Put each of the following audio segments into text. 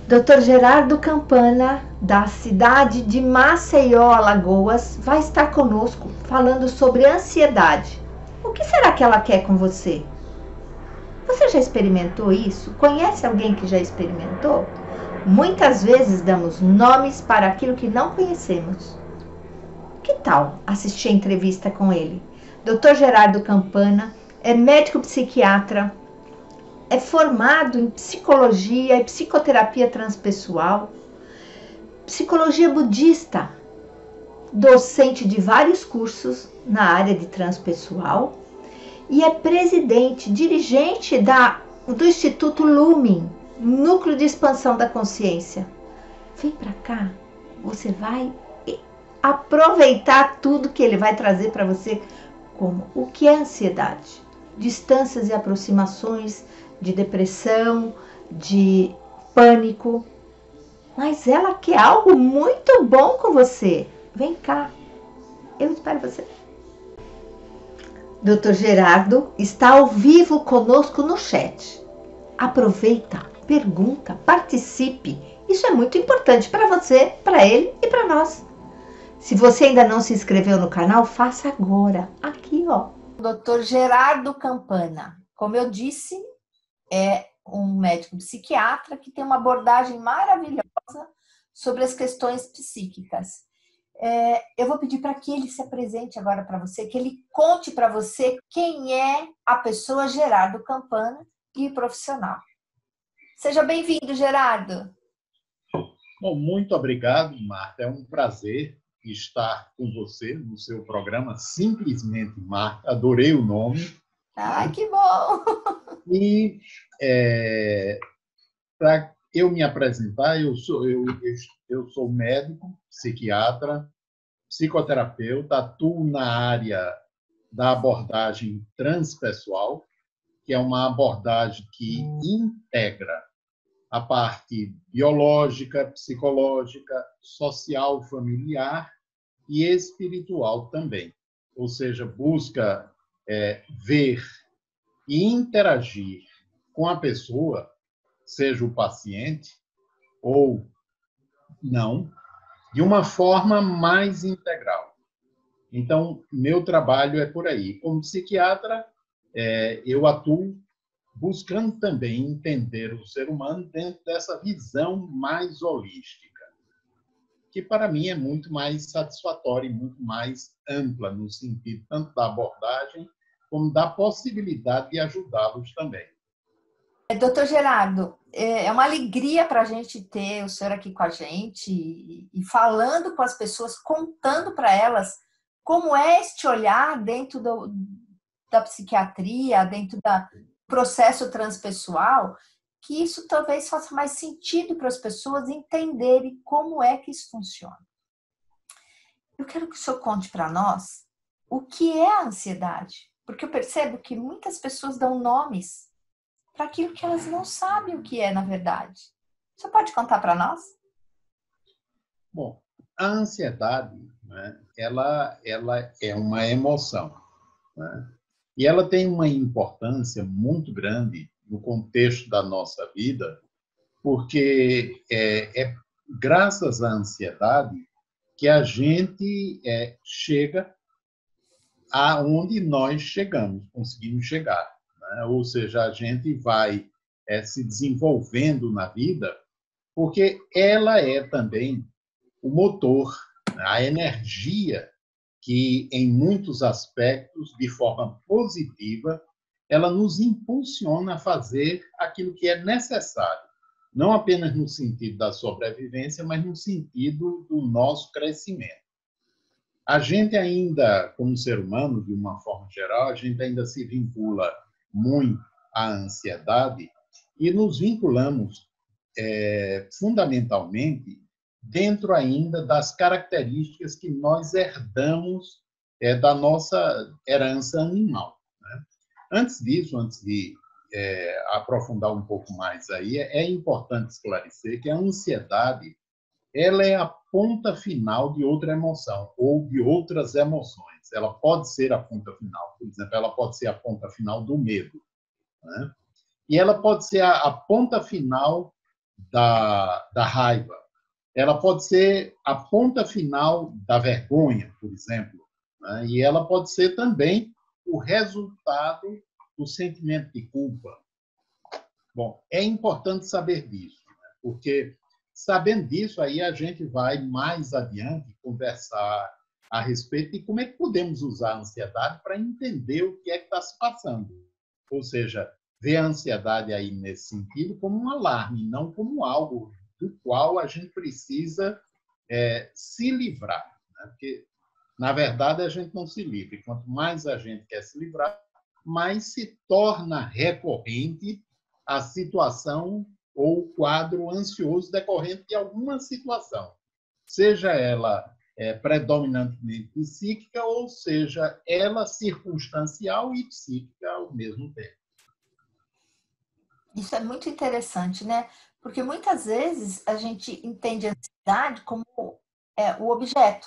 Dr. Gerardo Campana, da cidade de Maceió, Alagoas, vai estar conosco falando sobre ansiedade. O que será que ela quer com você? Você já experimentou isso? Conhece alguém que já experimentou? Muitas vezes damos nomes para aquilo que não conhecemos. Que tal assistir a entrevista com ele? Dr. Gerardo Campana é médico psiquiatra, é formado em psicologia e psicoterapia transpessoal, psicologia budista, docente de vários cursos na área de transpessoal e é presidente, dirigente do Instituto Lumen, Núcleo de Expansão da Consciência. Vem para cá, você vai aproveitar tudo que ele vai trazer para você, como o que é ansiedade, distâncias e aproximações de depressão, de pânico. Mas ela quer algo muito bom com você. Vem cá, eu espero você. Dr. Gerardo está ao vivo conosco no chat. Aproveita, pergunta, participe. Isso é muito importante para você, para ele e para nós. Se você ainda não se inscreveu no canal, faça agora. Aqui, ó. Dr. Gerardo Campana, como eu disse, é um médico psiquiatra que tem uma abordagem maravilhosa sobre as questões psíquicas. Eu vou pedir para que ele se apresente agora para você, que ele conte para você quem é a pessoa Gerardo Campana e profissional. Seja bem-vindo, Gerardo. Bom, muito obrigado, Marta. É um prazer estar com você no seu programa Simplesmente Marta. Adorei o nome. Ai, que bom! E para eu me apresentar, eu sou médico, psiquiatra, psicoterapeuta, atuo na área da abordagem transpessoal, que é uma abordagem que integra a parte biológica, psicológica, social, familiar e espiritual também. Ou seja, busca ver e interagir com a pessoa, seja o paciente ou não, de uma forma mais integral. Então, meu trabalho é por aí. Como psiquiatra, eu atuo buscando também entender o ser humano dentro dessa visão mais holística, que para mim é muito mais satisfatória e muito mais ampla, no sentido tanto da abordagem como da possibilidade de ajudá-los também. Doutor Gerardo, é uma alegria para a gente ter o senhor aqui com a gente e falando com as pessoas, contando para elas como é este olhar dentro da psiquiatria, dentro do processo transpessoal, que isso talvez faça mais sentido para as pessoas entenderem como é que isso funciona. Eu quero que o senhor conte para nós o que é a ansiedade, porque eu percebo que muitas pessoas dão nomes para aquilo que elas não sabem o que é, na verdade. Você pode contar para nós? Bom, a ansiedade, né, ela é uma emoção, né, e ela tem uma importância muito grande no contexto da nossa vida, porque é graças à ansiedade que a gente chega aonde nós chegamos, conseguimos chegar, né? Ou seja, a gente vai se desenvolvendo na vida, porque ela é também o motor, né? A energia que, em muitos aspectos, de forma positiva, ela nos impulsiona a fazer aquilo que é necessário, não apenas no sentido da sobrevivência, mas no sentido do nosso crescimento. A gente ainda, como ser humano, de uma forma geral, a gente ainda se vincula muito à ansiedade e nos vinculamos fundamentalmente dentro ainda das características que nós herdamos da nossa herança animal, né? Antes disso, antes de aprofundar um pouco mais aí, é importante esclarecer que a ansiedade ela é a ponta final de outra emoção ou de outras emoções. Ela pode ser a ponta final, por exemplo, ela pode ser a ponta final do medo, né? E ela pode ser a ponta final da raiva. Ela pode ser a ponta final da vergonha, por exemplo, né? E ela pode ser também o resultado do sentimento de culpa. Bom, é importante saber disso, né? Porque sabendo disso, aí a gente vai mais adiante conversar a respeito de como é que podemos usar a ansiedade para entender o que é que está se passando. Ou seja, ver a ansiedade aí nesse sentido como um alarme, não como algo do qual a gente precisa se livrar, né? Porque, na verdade, a gente não se livra. E quanto mais a gente quer se livrar, mais se torna recorrente a situação ou o quadro ansioso decorrente de alguma situação, seja ela predominantemente psíquica ou seja ela circunstancial e psíquica ao mesmo tempo. Isso é muito interessante, né? Porque muitas vezes a gente entende a ansiedade como o objeto,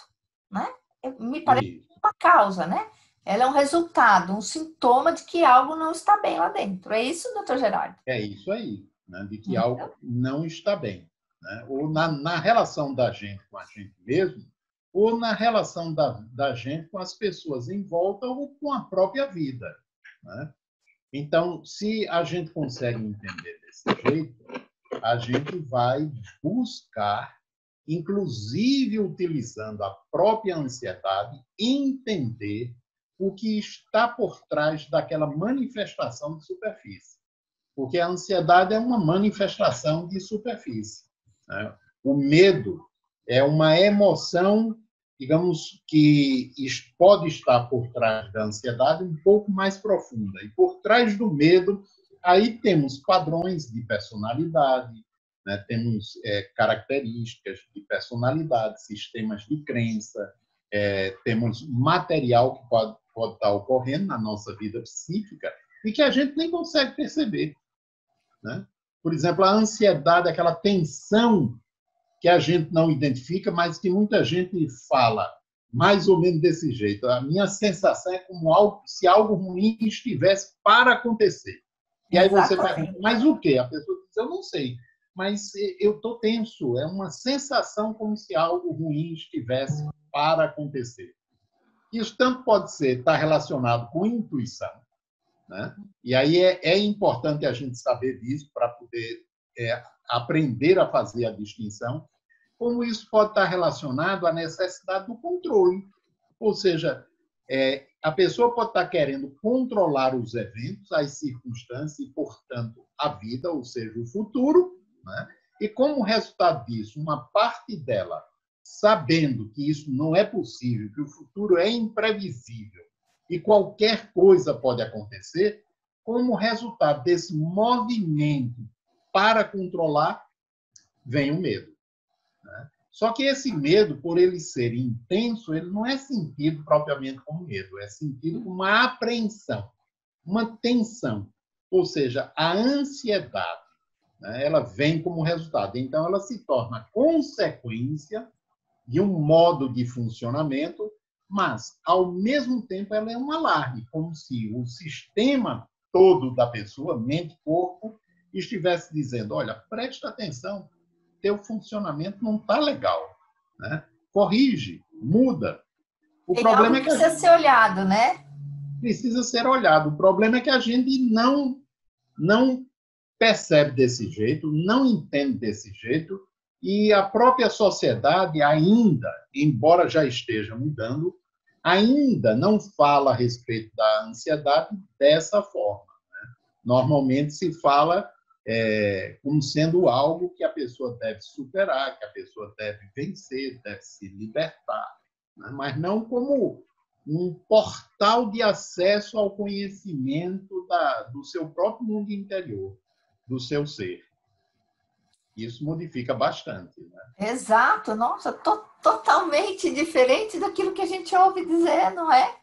né? Me parece E uma causa, né? Ela é um resultado, um sintoma de que algo não está bem lá dentro. É isso, doutor Gerardo? é isso aí, né? De que Então, algo não está bem, né? Ou na relação da gente com a gente mesmo, ou na relação da gente com as pessoas em volta ou com a própria vida, né? Então, se a gente consegue entender desse jeito, a gente vai buscar, inclusive utilizando a própria ansiedade, entender o que está por trás daquela manifestação de superfície. Porque a ansiedade é uma manifestação de superfície, né? O medo é uma emoção, digamos, que pode estar por trás da ansiedade um pouco mais profunda. E por trás do medo, aí temos padrões de personalidade, né? Temos características de personalidade, sistemas de crença, temos material que pode estar ocorrendo na nossa vida psíquica e que a gente nem consegue perceber, né? Por exemplo, a ansiedade, aquela tensão que a gente não identifica, mas que muita gente fala mais ou menos desse jeito. A minha sensação é como se algo ruim estivesse para acontecer. E aí você pergunta, exatamente. mas o quê? A pessoa diz, eu não sei, mas eu estou tenso. É uma sensação como se algo ruim estivesse para acontecer. Isso tanto pode estar relacionado com intuição, né? E aí é importante a gente saber disso para poder aprender a fazer a distinção, como isso pode estar relacionado à necessidade do controle. Ou seja, a pessoa pode estar querendo controlar os eventos, as circunstâncias e, portanto, a vida, ou seja, o futuro, né? E como resultado disso, uma parte dela, sabendo que isso não é possível, que o futuro é imprevisível, e qualquer coisa pode acontecer, como resultado desse movimento para controlar, vem o medo, né? Só que esse medo, por ele ser intenso, ele não é sentido propriamente como medo, é sentido como uma apreensão, uma tensão. Ou seja, a ansiedade, né, ela vem como resultado. Então, ela se torna consequência de um modo de funcionamento, mas, ao mesmo tempo, ela é um alarme, como se o sistema todo da pessoa, mente e corpo, estivesse dizendo, olha, presta atenção, teu funcionamento não está legal, né? Corrige, muda. O Tem algo problema é que que a precisa gente ser olhado, né? precisa ser olhado. O problema é que a gente não percebe desse jeito, não entende desse jeito, e a própria sociedade ainda, embora já esteja mudando, ainda não fala a respeito da ansiedade dessa forma. Normalmente se fala como sendo algo que a pessoa deve superar, que a pessoa deve vencer, deve se libertar, né? Mas não como um portal de acesso ao conhecimento do seu próprio mundo interior, do seu ser. Isso modifica bastante, né? Exato, nossa, totalmente diferente daquilo que a gente ouve dizer, não é?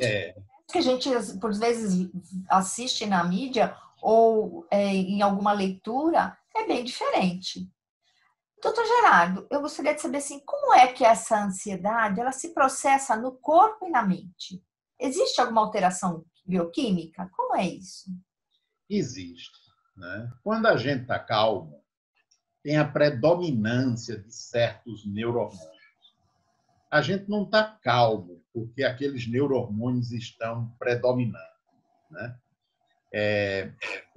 É, Que a gente por vezes assiste na mídia ou em alguma leitura, é bem diferente. Doutor Gerardo, eu gostaria de saber assim, como é que essa ansiedade ela se processa no corpo e na mente? Existe alguma alteração bioquímica? Como é isso? existe, né? Quando a gente está calmo, tem a predominância de certos neurohormônios. A gente não está calmo porque aqueles neurohormônios estão predominando, né?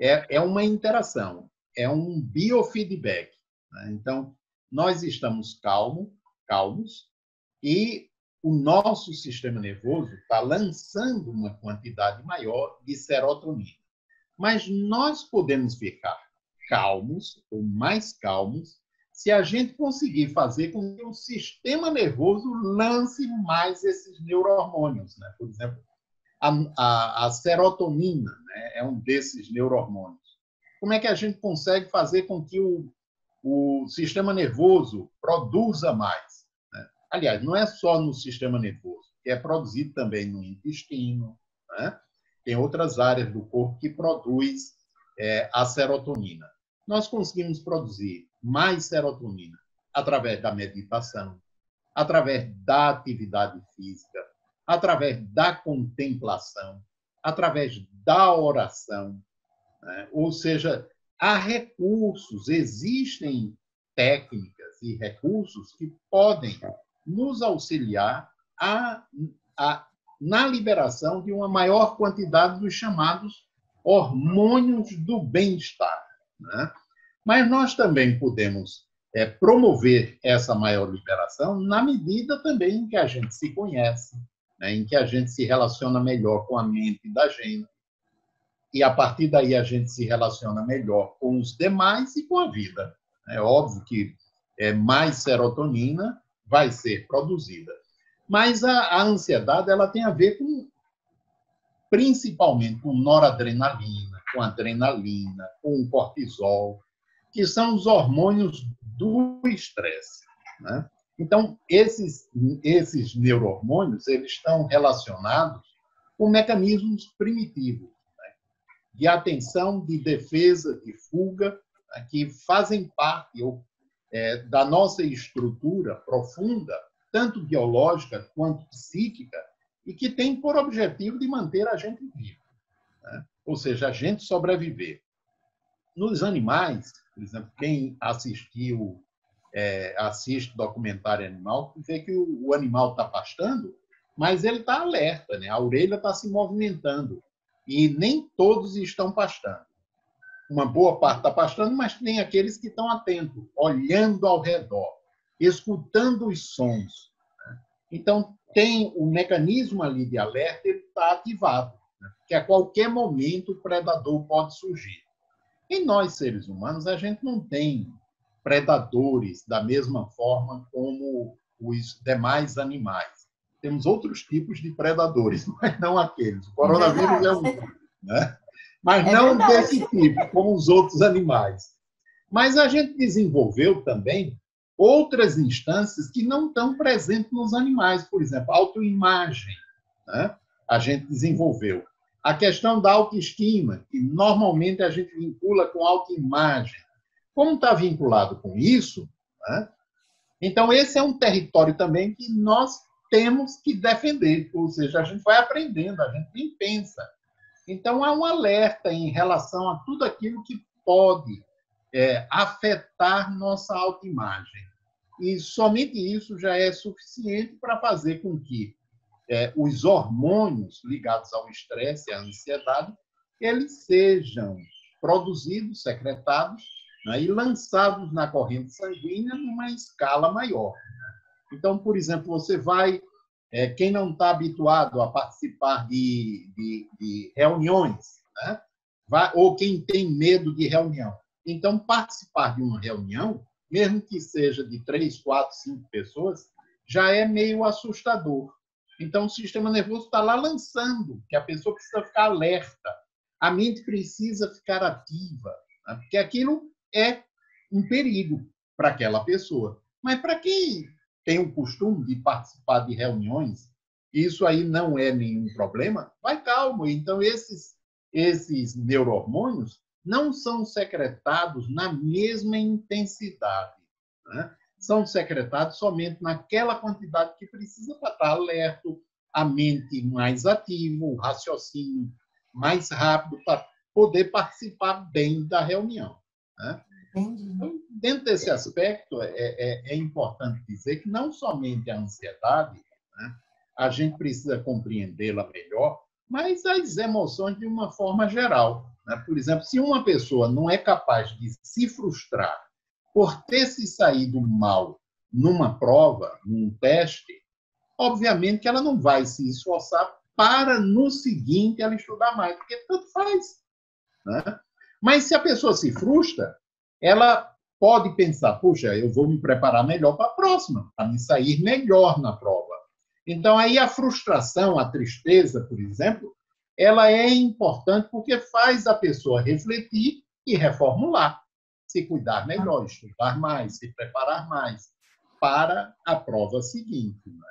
É uma interação, é um biofeedback, né? Então, nós estamos calmos e o nosso sistema nervoso está lançando uma quantidade maior de serotonina. Mas nós podemos ficar calmos ou mais calmos se a gente conseguir fazer com que o sistema nervoso lance mais esses neurohormônios, né? Por exemplo, a serotonina, né, é um desses neurohormônios. Como é que a gente consegue fazer com que o sistema nervoso produza mais, né? Aliás, não é só no sistema nervoso, que é produzido também no intestino, né? Tem outras áreas do corpo que produz a serotonina. Nós conseguimos produzir mais serotonina através da meditação, através da atividade física, através da contemplação, através da oração, né? Ou seja, há recursos, existem técnicas e recursos que podem nos auxiliar na liberação de uma maior quantidade dos chamados hormônios do bem-estar, né? Mas nós também podemos promover essa maior liberação na medida também em que a gente se conhece, né? Em que a gente se relaciona melhor com a mente da gente, e a partir daí a gente se relaciona melhor com os demais e com a vida. É óbvio que mais serotonina vai ser produzida. Mas a ansiedade ela tem a ver principalmente com noradrenalina, com adrenalina, com o cortisol, que são os hormônios do estresse, né? Então, esses neurohormônios eles estão relacionados com mecanismos primitivos, né, de atenção, de defesa, de fuga, né, que fazem parte da nossa estrutura profunda, tanto biológica quanto psíquica, e que tem por objetivo de manter a gente vivo, né? Ou seja, a gente sobreviver. Nos animais, por exemplo, quem assiste documentário animal, vê que o animal está pastando, mas ele está alerta, né? A orelha está se movimentando, e nem todos estão pastando. Uma boa parte está pastando, mas tem aqueles que estão atentos, olhando ao redor, escutando os sons. Então, tem o mecanismo ali de alerta, ele está ativado, né? Porque a qualquer momento o predador pode surgir. E nós, seres humanos, a gente não tem predadores da mesma forma como os demais animais. Temos outros tipos de predadores, mas não aqueles. O coronavírus é um, né? Mas não desse tipo, como os outros animais. Mas a gente desenvolveu também outras instâncias que não estão presentes nos animais, por exemplo, autoimagem, né? A gente desenvolveu. A questão da autoestima, que normalmente a gente vincula com autoimagem. Como está vinculado com isso, né? Então esse é um território também que nós temos que defender, ou seja, a gente vai aprendendo, a gente nem pensa. Então há um alerta em relação a tudo aquilo que pode afetar nossa autoimagem. E somente isso já é suficiente para fazer com que os hormônios ligados ao estresse e à ansiedade, eles sejam produzidos, secretados, né, e lançados na corrente sanguínea numa escala maior. Então, por exemplo, você vai... quem não está habituado a participar de reuniões, né, ou quem tem medo de reunião. Então, participar de uma reunião, mesmo que seja de 3, 4, 5 pessoas, já é meio assustador. Então, o sistema nervoso está lá lançando, que a pessoa precisa ficar alerta, a mente precisa ficar ativa, né? Porque aquilo é um perigo para aquela pessoa. Mas para quem tem o costume de participar de reuniões, isso aí não é nenhum problema, vai calmo. Então, esses neurohormônios não são secretados na mesma intensidade, né? São secretados somente naquela quantidade que precisa para estar alerta, a mente mais ativa, o raciocínio mais rápido para poder participar bem da reunião, né? Entendi. Então, dentro desse aspecto, é importante dizer que não somente a ansiedade, né, a gente precisa compreendê-la melhor, mas as emoções de uma forma geral. Né? Por exemplo, se uma pessoa não é capaz de se frustrar por ter se saído mal numa prova, num teste, obviamente que ela não vai se esforçar para, no seguinte, ela estudar mais, porque tanto faz. Né? Mas se a pessoa se frustra, ela pode pensar, puxa, eu vou me preparar melhor para a próxima, para me sair melhor na prova. Então, aí a frustração, a tristeza, por exemplo, ela é importante porque faz a pessoa refletir e reformular, se cuidar melhor, estudar mais, se preparar mais para a prova seguinte. Né?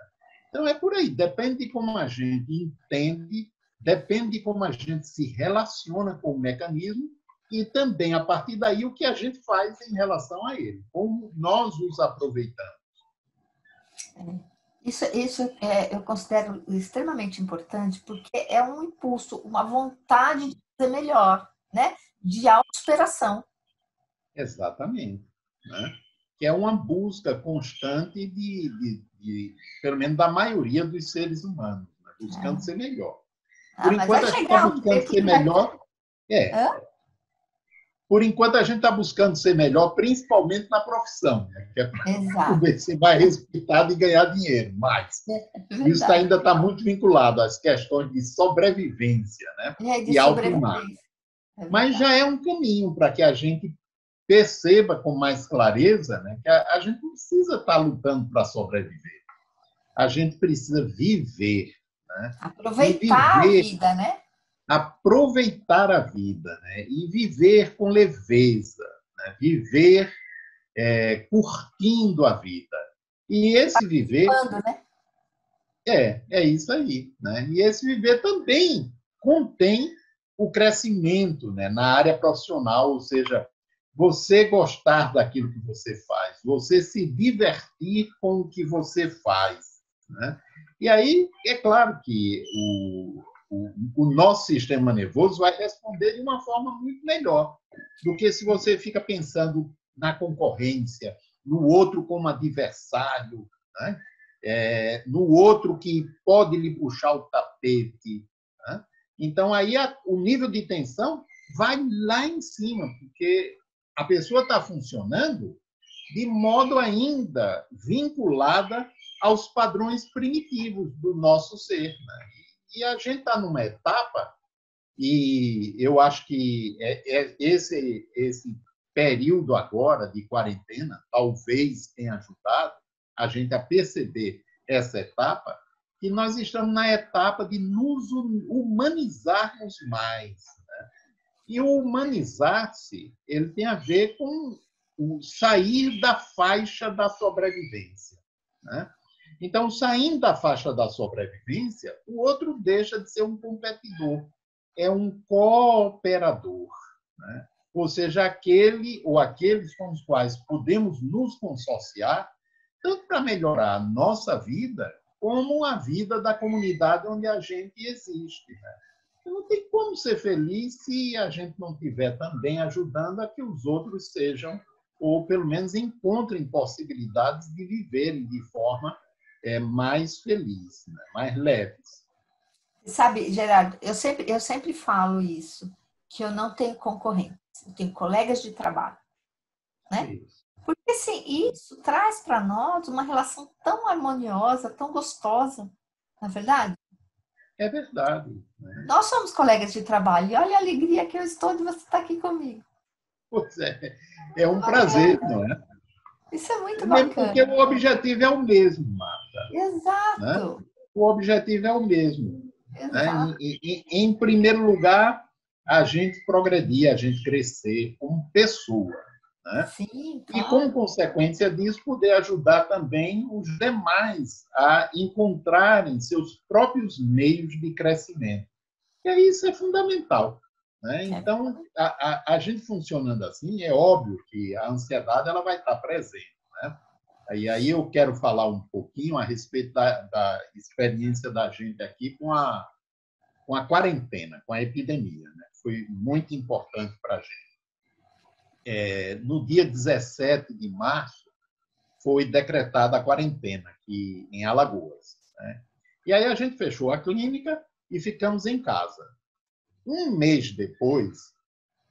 Então, é por aí. Depende de como a gente entende, depende de como a gente se relaciona com o mecanismo e também, a partir daí, o que a gente faz em relação a ele, como nós os aproveitamos. Eu considero extremamente importante, porque é um impulso, uma vontade de ser melhor, né? De autossuperação. Exatamente. Né? Que é uma busca constante pelo menos da maioria dos seres humanos, né? Buscando ser melhor. Por Mas vai enquanto, a gente está chegar um buscando tempo ser que vai. melhor. Hã? Por enquanto, a gente está buscando ser melhor, principalmente na profissão, né? Que é para Exato, ver se vai respeitado e ganhar dinheiro. Mas é isso verdade. ainda está muito vinculado às questões de sobrevivência, né? É de E alto mar. sobrevivência, é Mas verdade. já é um caminho para que a gente perceba com mais clareza, né, que a gente não precisa estar lutando para sobreviver. A gente precisa viver. Né? E Aproveitar a viver, vida, né? aproveitar a vida. Né? E viver com leveza. Né? Viver curtindo a vida. E esse viver Quando, né? é isso aí. Né? E esse viver também contém o crescimento, né, na área profissional, ou seja, você gostar daquilo que você faz, você se divertir com o que você faz. Né? E aí, é claro que o nosso sistema nervoso vai responder de uma forma muito melhor do que se você fica pensando na concorrência, no outro como adversário, né? No outro que pode lhe puxar o tapete. Né? Então, aí o nível de tensão vai lá em cima, porque a pessoa está funcionando de modo ainda vinculada aos padrões primitivos do nosso ser. Né? E a gente está numa etapa, e eu acho que esse período agora de quarentena talvez tenha ajudado a gente a perceber essa etapa, que nós estamos na etapa de nos humanizarmos mais. Né? E o humanizar-se, ele tem a ver com o sair da faixa da sobrevivência. Né? Então, saindo da faixa da sobrevivência, o outro deixa de ser um competidor, é um cooperador. Né? Ou seja, aquele ou aqueles com os quais podemos nos consociar, tanto para melhorar a nossa vida, como a vida da comunidade onde a gente existe. Né? Não tem como ser feliz se a gente não estiver também ajudando a que os outros sejam, ou pelo menos encontrem possibilidades de viverem de forma mais feliz, né? Mais leves. Sabe, Gerardo, eu sempre falo isso, que eu não tenho concorrentes, eu tenho colegas de trabalho, né? Isso. Porque assim, isso traz para nós uma relação tão harmoniosa, tão gostosa, não é verdade? É verdade. Né? Nós somos colegas de trabalho e olha a alegria que eu estou de você estar aqui comigo. Pois é um prazer, não é? Isso é muito Mesmo porque bacana. o objetivo é o mesmo, Marta. Né? Exato, O objetivo é o mesmo. Né? exato. Em primeiro lugar, a gente progredir, a gente crescer como pessoa. Né? Sim, E, como claro. consequência disso, poder ajudar também os demais a encontrarem seus próprios meios de crescimento. E aí isso é fundamental. Né? É, Então, a gente funcionando assim, é óbvio que a ansiedade ela vai estar presente. Né? E aí eu quero falar um pouquinho a respeito da experiência da gente aqui com a quarentena, com a epidemia. Né? Foi muito importante para a gente. no dia 17 de março, foi decretada a quarentena aqui em Alagoas, né? E aí a gente fechou a clínica e ficamos em casa. Um mês depois,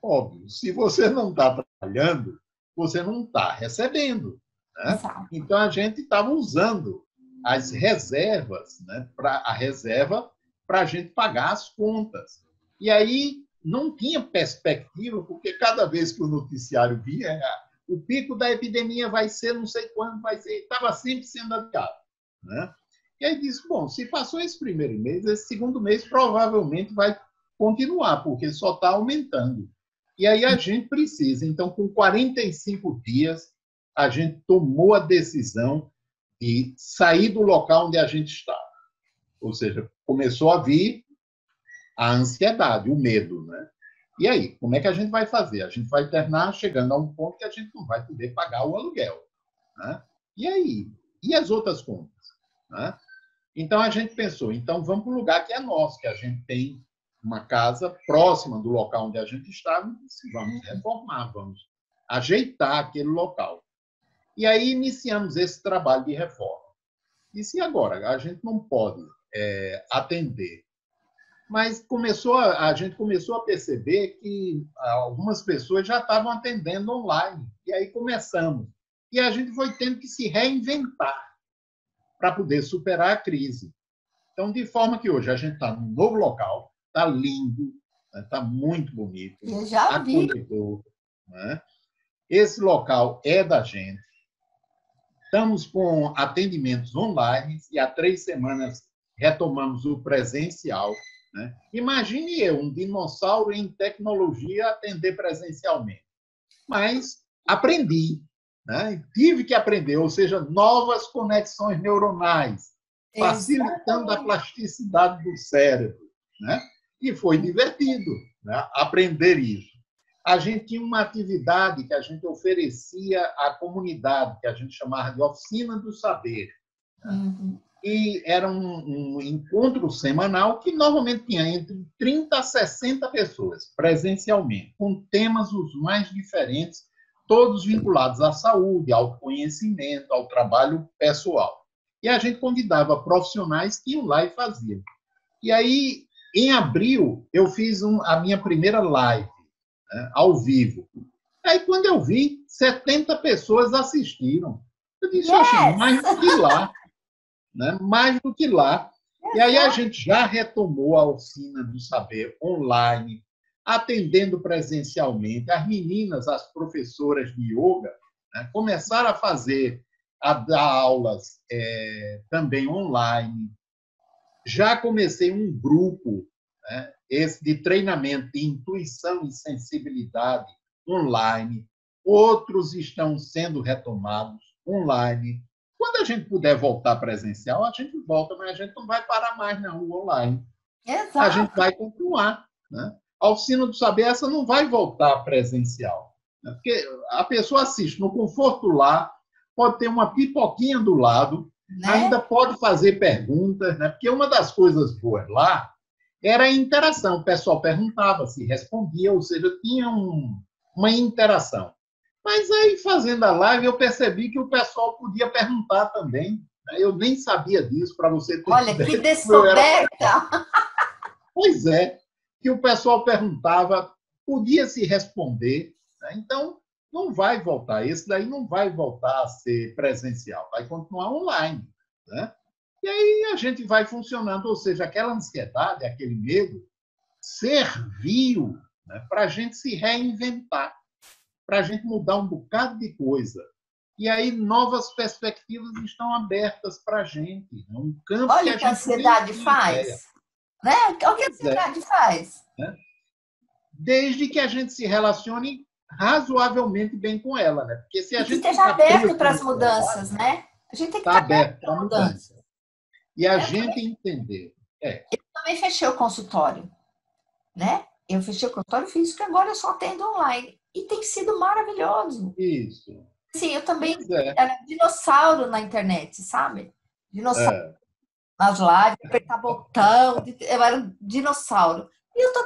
óbvio, se você não está trabalhando, você não está recebendo, né? Exato. Então a gente estava usando as reservas, né, a reserva para a gente pagar as contas. E aí não tinha perspectiva, porque cada vez que o noticiário via, o pico da epidemia vai ser não sei quando, vai ser, estava sempre sendo adiado, né? E aí disse, bom, se passou esse primeiro mês, esse segundo mês provavelmente vai continuar, porque só está aumentando. E aí a gente precisa. Então, com 45 dias, a gente tomou a decisão de sair do local onde a gente estava. Ou seja, começou a vir a ansiedade, o medo, né? E aí, como é que a gente vai fazer? A gente vai terminar chegando a um ponto que a gente não vai poder pagar o aluguel, né? E aí? E as outras contas, né? Então, a gente pensou, então vamos para um lugar que é nosso, que a gente tem uma casa próxima do local onde a gente estava, vamos reformar, vamos ajeitar aquele local. E aí iniciamos esse trabalho de reforma. E se agora? A gente não pode atender. Mas a gente começou a perceber que algumas pessoas já estavam atendendo online. E aí começamos. E a gente foi tendo que se reinventar para poder superar a crise. Então, de forma que hoje a gente está num novo local, está lindo, está muito bonito, Eu já vi. acolhedor, né? Esse local é da gente. Estamos com atendimentos online e há 3 semanas retomamos o presencial, né? Imagine eu, um dinossauro em tecnologia, atender presencialmente. Mas aprendi, né? Tive que aprender, ou seja, novas conexões neuronais, facilitando a plasticidade do cérebro, né? E foi divertido, né, aprender isso. A gente tinha uma atividade que a gente oferecia à comunidade, que a gente chamava de Oficina do Saber. Uhum. E era um encontro semanal que normalmente tinha entre 30 a 60 pessoas, presencialmente, com temas os mais diferentes, todos vinculados à saúde, ao conhecimento, ao trabalho pessoal. E a gente convidava profissionais que iam lá e faziam. E aí, em abril, eu fiz a minha primeira live, né, ao vivo. Aí, quando eu vi, 70 pessoas assistiram. Eu disse, yes! Mais do que lá. Né? Mais do que lá. E aí a gente já retomou a Oficina do Saber online, atendendo presencialmente. As meninas, as professoras de yoga, né, começaram a dar aulas também online. Já comecei um grupo, né, esse de treinamento de intuição e sensibilidade online. Outros estão sendo retomados online. Quando a gente puder voltar presencial, a gente volta, mas a gente não vai parar mais não, o online. Exato. A gente vai continuar, né? A Oficina do Saber, essa não vai voltar presencial, né? Porque a pessoa assiste no conforto lá, pode ter uma pipoquinha do lado, né? Ainda pode fazer perguntas, né? Porque uma das coisas boas lá era a interação. O pessoal perguntava, se respondia, ou seja, tinha uma interação. Mas aí, fazendo a live, eu percebi que o pessoal podia perguntar também. Eu nem sabia disso, para você ter... Olha, que descoberta! Pois é, que o pessoal perguntava, podia se responder. Né? Então, não vai voltar. Esse daí não vai voltar a ser presencial, vai continuar online. Né? E aí a gente vai funcionando, ou seja, aquela ansiedade, aquele medo, serviu, né, para a gente se reinventar, para a gente mudar um bocado de coisa. E aí novas perspectivas estão abertas para a gente. Né? Um campo olha o que a ansiedade faz. Né? O que a ansiedade faz? Né? Desde que a gente se relacione razoavelmente bem com ela. Né? Porque se a gente esteja aberto para as mudanças, né? A gente tem que estar aberto para mudança. E a gente entender. Eu também fechei o consultório. Né? Eu fechei o consultório físico e agora eu só atendo online. E tem sido maravilhoso. Isso. Sim, eu também era dinossauro na internet, sabe? Dinossauro nas lives, apertar botão, eu era um dinossauro. E eu estou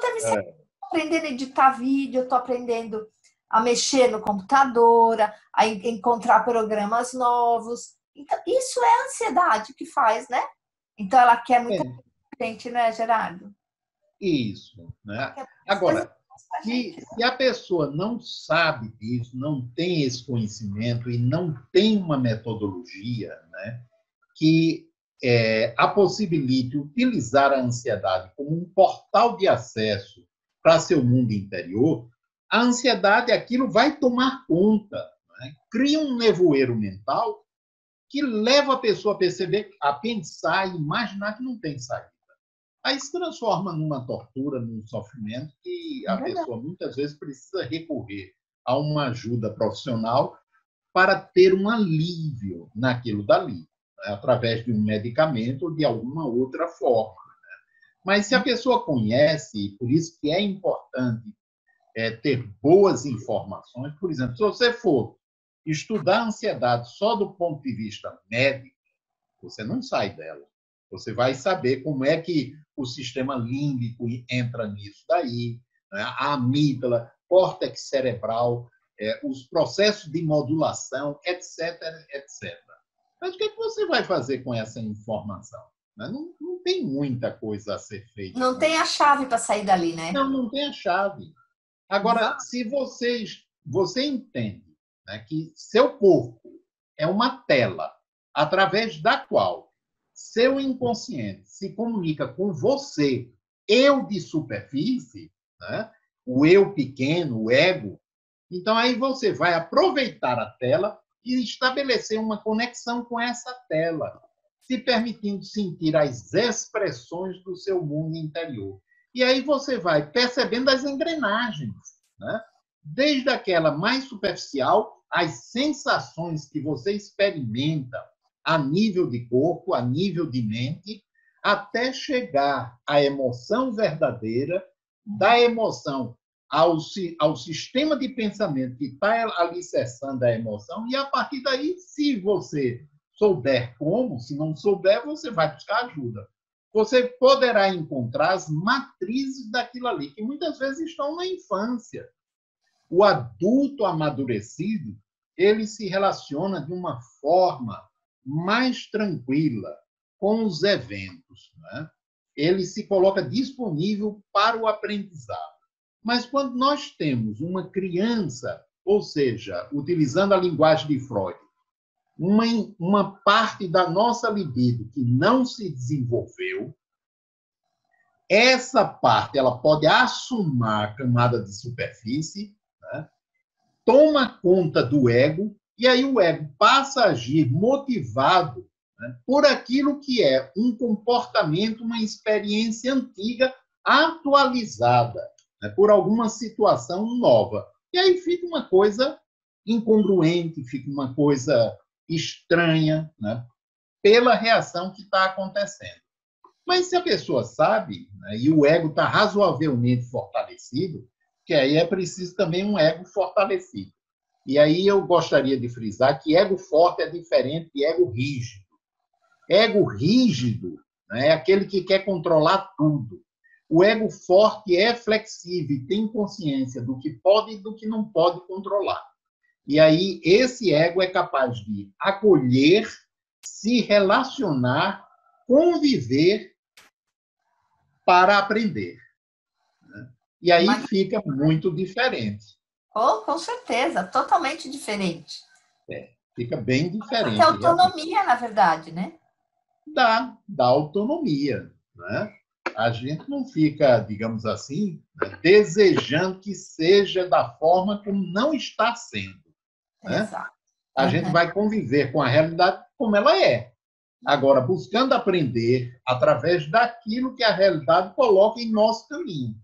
aprendendo a editar vídeo, eu estou aprendendo a mexer no computador, a encontrar programas novos. Então, isso é a ansiedade que faz, né? Então, ela quer muita É, gente, né, Gerardo? isso, Ela né? quer muitas coisas Agora, com a gente. se a pessoa não sabe disso, não tem esse conhecimento e não tem uma metodologia, né, que a possibilite utilizar a ansiedade como um portal de acesso para seu mundo interior, a ansiedade, aquilo vai tomar conta, né? Cria um nevoeiro mental que leva a pessoa a perceber, a pensar e imaginar que não tem saída. Aí se transforma numa tortura, num sofrimento que É a verdade. pessoa muitas vezes precisa recorrer a uma ajuda profissional para ter um alívio naquilo dali, né? Através de um medicamento ou de alguma outra forma. Mas se a pessoa conhece, por isso que é importante ter boas informações, por exemplo, se você for estudar a ansiedade só do ponto de vista médico, você não sai dela. Você vai saber como é que o sistema límbico entra nisso daí, né? A amígdala, córtex cerebral, os processos de modulação, etc, etc. Mas o que, é que você vai fazer com essa informação? Não, não tem muita coisa a ser feita Não com tem a isso. chave para sair dali, né? Não, não tem a chave. Agora, Exato. se você entende, né, que seu corpo é uma tela através da qual seu inconsciente se comunica com você, eu de superfície, né, o eu pequeno, o ego, então aí você vai aproveitar a tela e estabelecer uma conexão com essa tela, se permitindo sentir as expressões do seu mundo interior. E aí você vai percebendo as engrenagens, né? Desde aquela mais superficial, as sensações que você experimenta a nível de corpo, a nível de mente, até chegar à emoção verdadeira, da emoção ao sistema de pensamento que está alicerçando a emoção, e a partir daí, se você souber como, se não souber, você vai buscar ajuda. Você poderá encontrar as matrizes daquilo ali, que muitas vezes estão na infância. O adulto amadurecido, ele se relaciona de uma forma mais tranquila com os eventos, né? Ele se coloca disponível para o aprendizado. Mas quando nós temos uma criança, ou seja, utilizando a linguagem de Freud, uma parte da nossa libido que não se desenvolveu, essa parte ela pode assumar a camada de superfície, né? Toma conta do ego, e aí o ego passa a agir motivado, né, por aquilo que é um comportamento, uma experiência antiga atualizada, né, por alguma situação nova. E aí fica uma coisa incongruente, fica uma coisa estranha, né, pela reação que está acontecendo. Mas se a pessoa sabe, né, e o ego está razoavelmente fortalecido, que aí é preciso também um ego fortalecido. E aí eu gostaria de frisar que ego forte é diferente de ego rígido. Ego rígido, né, é aquele que quer controlar tudo. O ego forte é flexível e tem consciência do que pode e do que não pode controlar. E aí esse ego é capaz de acolher, se relacionar, conviver para aprender. E aí Mas, fica muito diferente. oh, com certeza, totalmente diferente. Fica bem Para ter diferente, realmente. autonomia, na verdade, né? Dá autonomia. Né? A gente não fica, digamos assim, né, desejando que seja da forma como não está sendo. Né? Exato. A gente Uhum. vai conviver com a realidade como ela é. Agora, buscando aprender através daquilo que a realidade coloca em nosso caminho,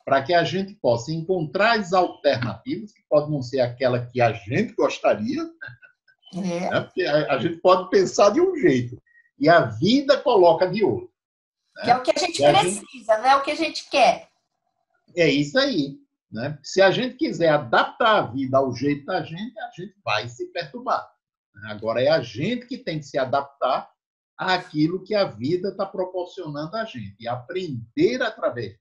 para que a gente possa encontrar as alternativas, que podem não ser aquela que a gente gostaria, É. né? Porque a gente pode pensar de um jeito e a vida coloca de outro. Que é Né? o que a gente E a gente, precisa, não é o que a gente quer. é isso aí. Né? Se a gente quiser adaptar a vida ao jeito da gente, a gente vai se perturbar. Agora, é a gente que tem que se adaptar àquilo que a vida está proporcionando a gente e aprender através.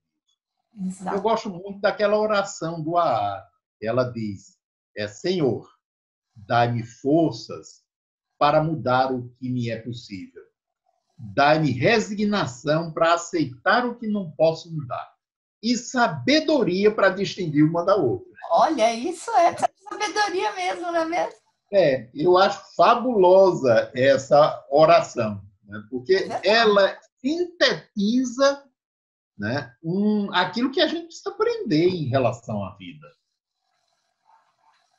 Eu Exato. gosto muito daquela oração do AA. ela diz, Senhor, dai-me forças para mudar o que me é possível. Dai-me resignação para aceitar o que não posso mudar. E sabedoria para distinguir uma da outra. Olha, isso é sabedoria mesmo, não é mesmo? Eu acho fabulosa essa oração, né? Porque ela sintetiza, né, aquilo que a gente precisa aprender em relação à vida.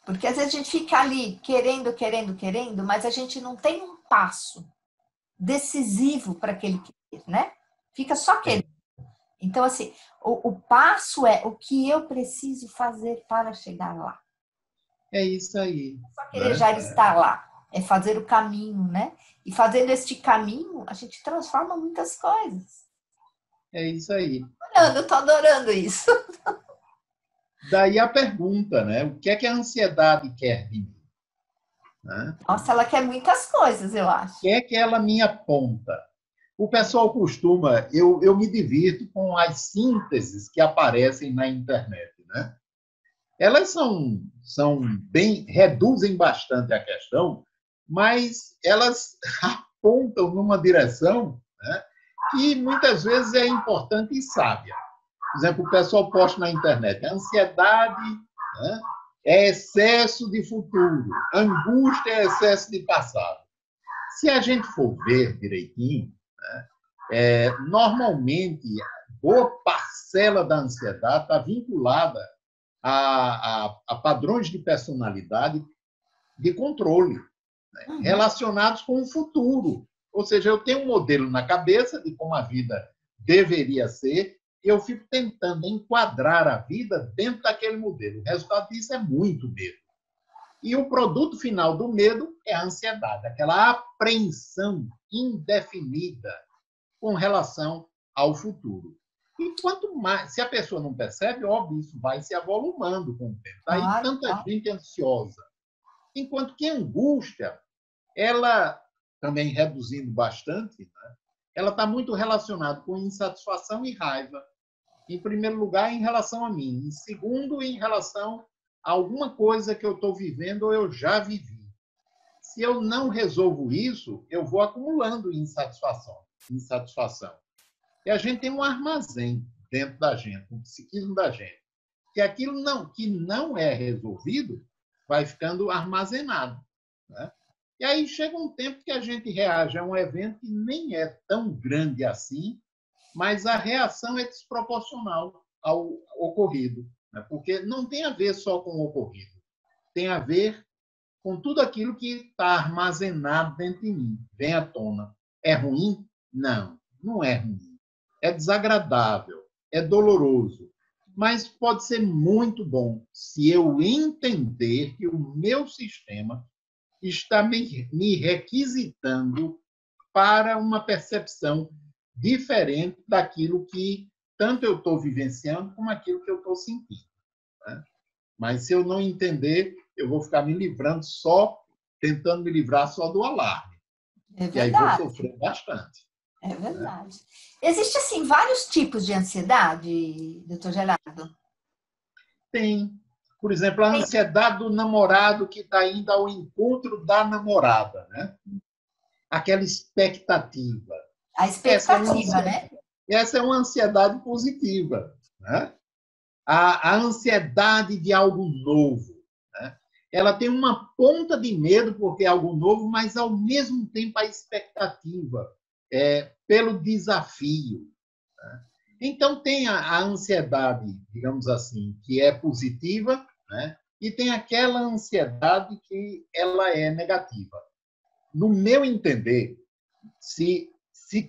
Porque às vezes a gente fica ali querendo, mas a gente não tem um passo decisivo para aquele querer, né? Fica só querendo. Então, assim, o passo é o que eu preciso fazer para chegar lá. É isso aí. Só querer já estar lá. É fazer o caminho, né? E fazendo este caminho, a gente transforma muitas coisas. É isso aí. Eu estou adorando isso. Daí a pergunta, né? O que é que a ansiedade quer de mim? Né? Nossa, ela quer muitas coisas, eu acho. O que é que ela me aponta? O pessoal costuma, eu me divirto com as sínteses que aparecem na internet, né? Elas são bem, reduzem bastante a questão, mas elas apontam numa direção, né, que muitas vezes é importante e sábia. Por exemplo, o pessoal posta na internet, a ansiedade, né, é excesso de futuro, angústia é excesso de passado. Se a gente for ver direitinho, né, normalmente, boa parcela da ansiedade está vinculada a padrões de personalidade de controle, né, relacionados com o futuro. Ou seja, eu tenho um modelo na cabeça de como a vida deveria ser e eu fico tentando enquadrar a vida dentro daquele modelo. O resultado disso é muito medo. E o produto final do medo é a ansiedade, aquela apreensão indefinida com relação ao futuro. E quanto mais, se a pessoa não percebe, óbvio, isso vai se avolumando com o tempo. Daí tanta gente ansiosa. Enquanto que a angústia, ela, também reduzindo bastante, né, ela está muito relacionada com insatisfação e raiva. Em primeiro lugar, em relação a mim. Em segundo, em relação a alguma coisa que eu estou vivendo ou eu já vivi. Se eu não resolvo isso, eu vou acumulando insatisfação. E a gente tem um armazém dentro da gente, um psiquismo da gente, que aquilo que não é resolvido vai ficando armazenado, né? E aí chega um tempo que a gente reage a um evento que nem é tão grande assim, mas a reação é desproporcional ao ocorrido, né? Porque não tem a ver só com o ocorrido, tem a ver com tudo aquilo que está armazenado dentro de mim, vem à tona. É ruim? Não, não é ruim. É desagradável, é doloroso, mas pode ser muito bom se eu entender que o meu sistema está me requisitando para uma percepção diferente daquilo que tanto eu estou vivenciando como aquilo que eu estou sentindo, né? Mas se eu não entender, eu vou ficar me livrando tentando me livrar só do alarme. É verdade. E aí vou sofrer bastante. É verdade. Existem, assim, vários tipos de ansiedade, doutor Gerardo? Tem. Por exemplo, a ansiedade do namorado que está indo ao encontro da namorada, né? Aquela expectativa. A expectativa, né? Essa é uma ansiedade positiva, né? A ansiedade de algo novo, né? Ela tem uma ponta de medo porque é algo novo, mas ao mesmo tempo a expectativa pelo desafio, né? Então tem a ansiedade, digamos assim, que é positiva, né? E tem aquela ansiedade que ela é negativa. No meu entender, se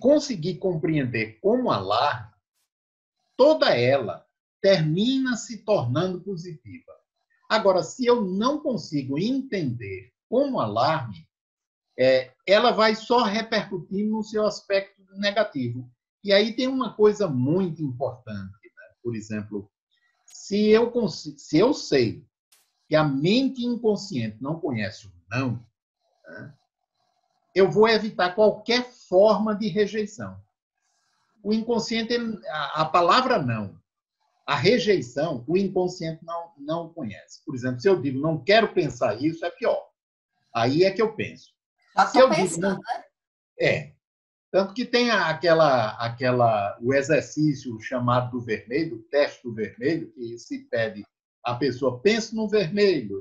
conseguir compreender como alarme, toda ela termina se tornando positiva. Agora, se eu não consigo entender como alarme, ela vai só repercutir no seu aspecto negativo. E aí tem uma coisa muito importante, né? Por exemplo, se eu sei que a mente inconsciente não conhece o não, né, eu vou evitar qualquer forma de rejeição. O inconsciente, a palavra não, A rejeição, o inconsciente não conhece. Por exemplo, se eu digo não quero pensar isso, é pior. Aí é que eu penso. Já Se estou eu digo pensando, não, né? tanto que tem o exercício chamado do vermelho, o teste do vermelho, que se pede a pessoa pense no vermelho,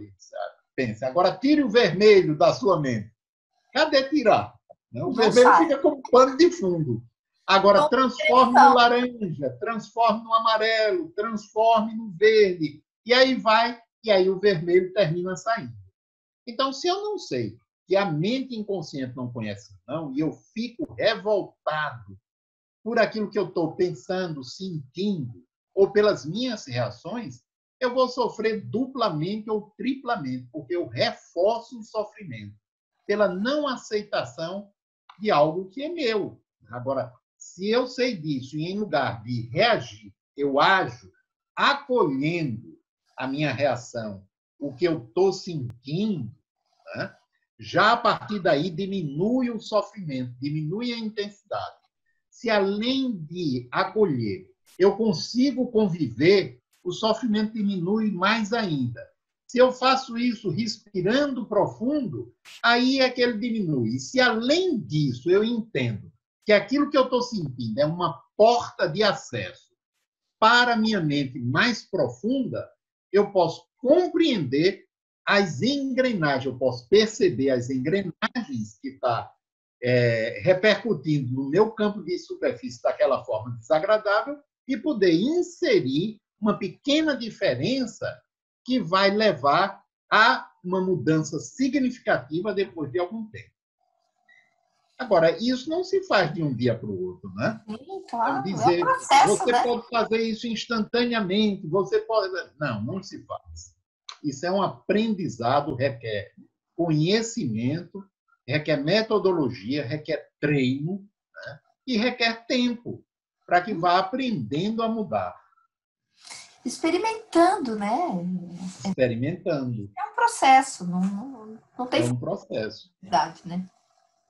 pense. Agora tire o vermelho da sua mente. Cadê tirar? O Não vermelho sai. fica como pano de fundo. Agora, Então, transforme no laranja, transforme no amarelo, transforme no verde. E aí vai, e aí o vermelho termina saindo. Então, se eu não sei que a mente inconsciente não conhece não, e eu fico revoltado por aquilo que eu estou pensando, sentindo, ou pelas minhas reações, eu vou sofrer duplamente ou triplamente, porque eu reforço o sofrimento pela não aceitação de algo que é meu. Agora, se eu sei disso e em lugar de reagir, eu ajo acolhendo a minha reação, o que eu estou sentindo, né? Já a partir daí diminui o sofrimento, diminui a intensidade. Se além de acolher, eu consigo conviver, o sofrimento diminui mais ainda. Se eu faço isso respirando profundo, aí é que ele diminui. E se além disso eu entendo que aquilo que eu estou sentindo é uma porta de acesso para a minha mente mais profunda, eu posso compreender as engrenagens, eu posso perceber as engrenagens que está repercutindo no meu campo de superfície daquela forma desagradável e poder inserir uma pequena diferença que vai levar a uma mudança significativa depois de algum tempo. Agora, isso não se faz de um dia para o outro, né? sim, Então, claro, é um dizer, processo, você né? pode fazer isso instantaneamente, você pode. Não se faz. Isso é um aprendizado, requer conhecimento, requer metodologia, requer treino, né? E requer tempo para que vá aprendendo a mudar, Experimentando, né? experimentando. É um processo, não tem É um processo. facilidade, né?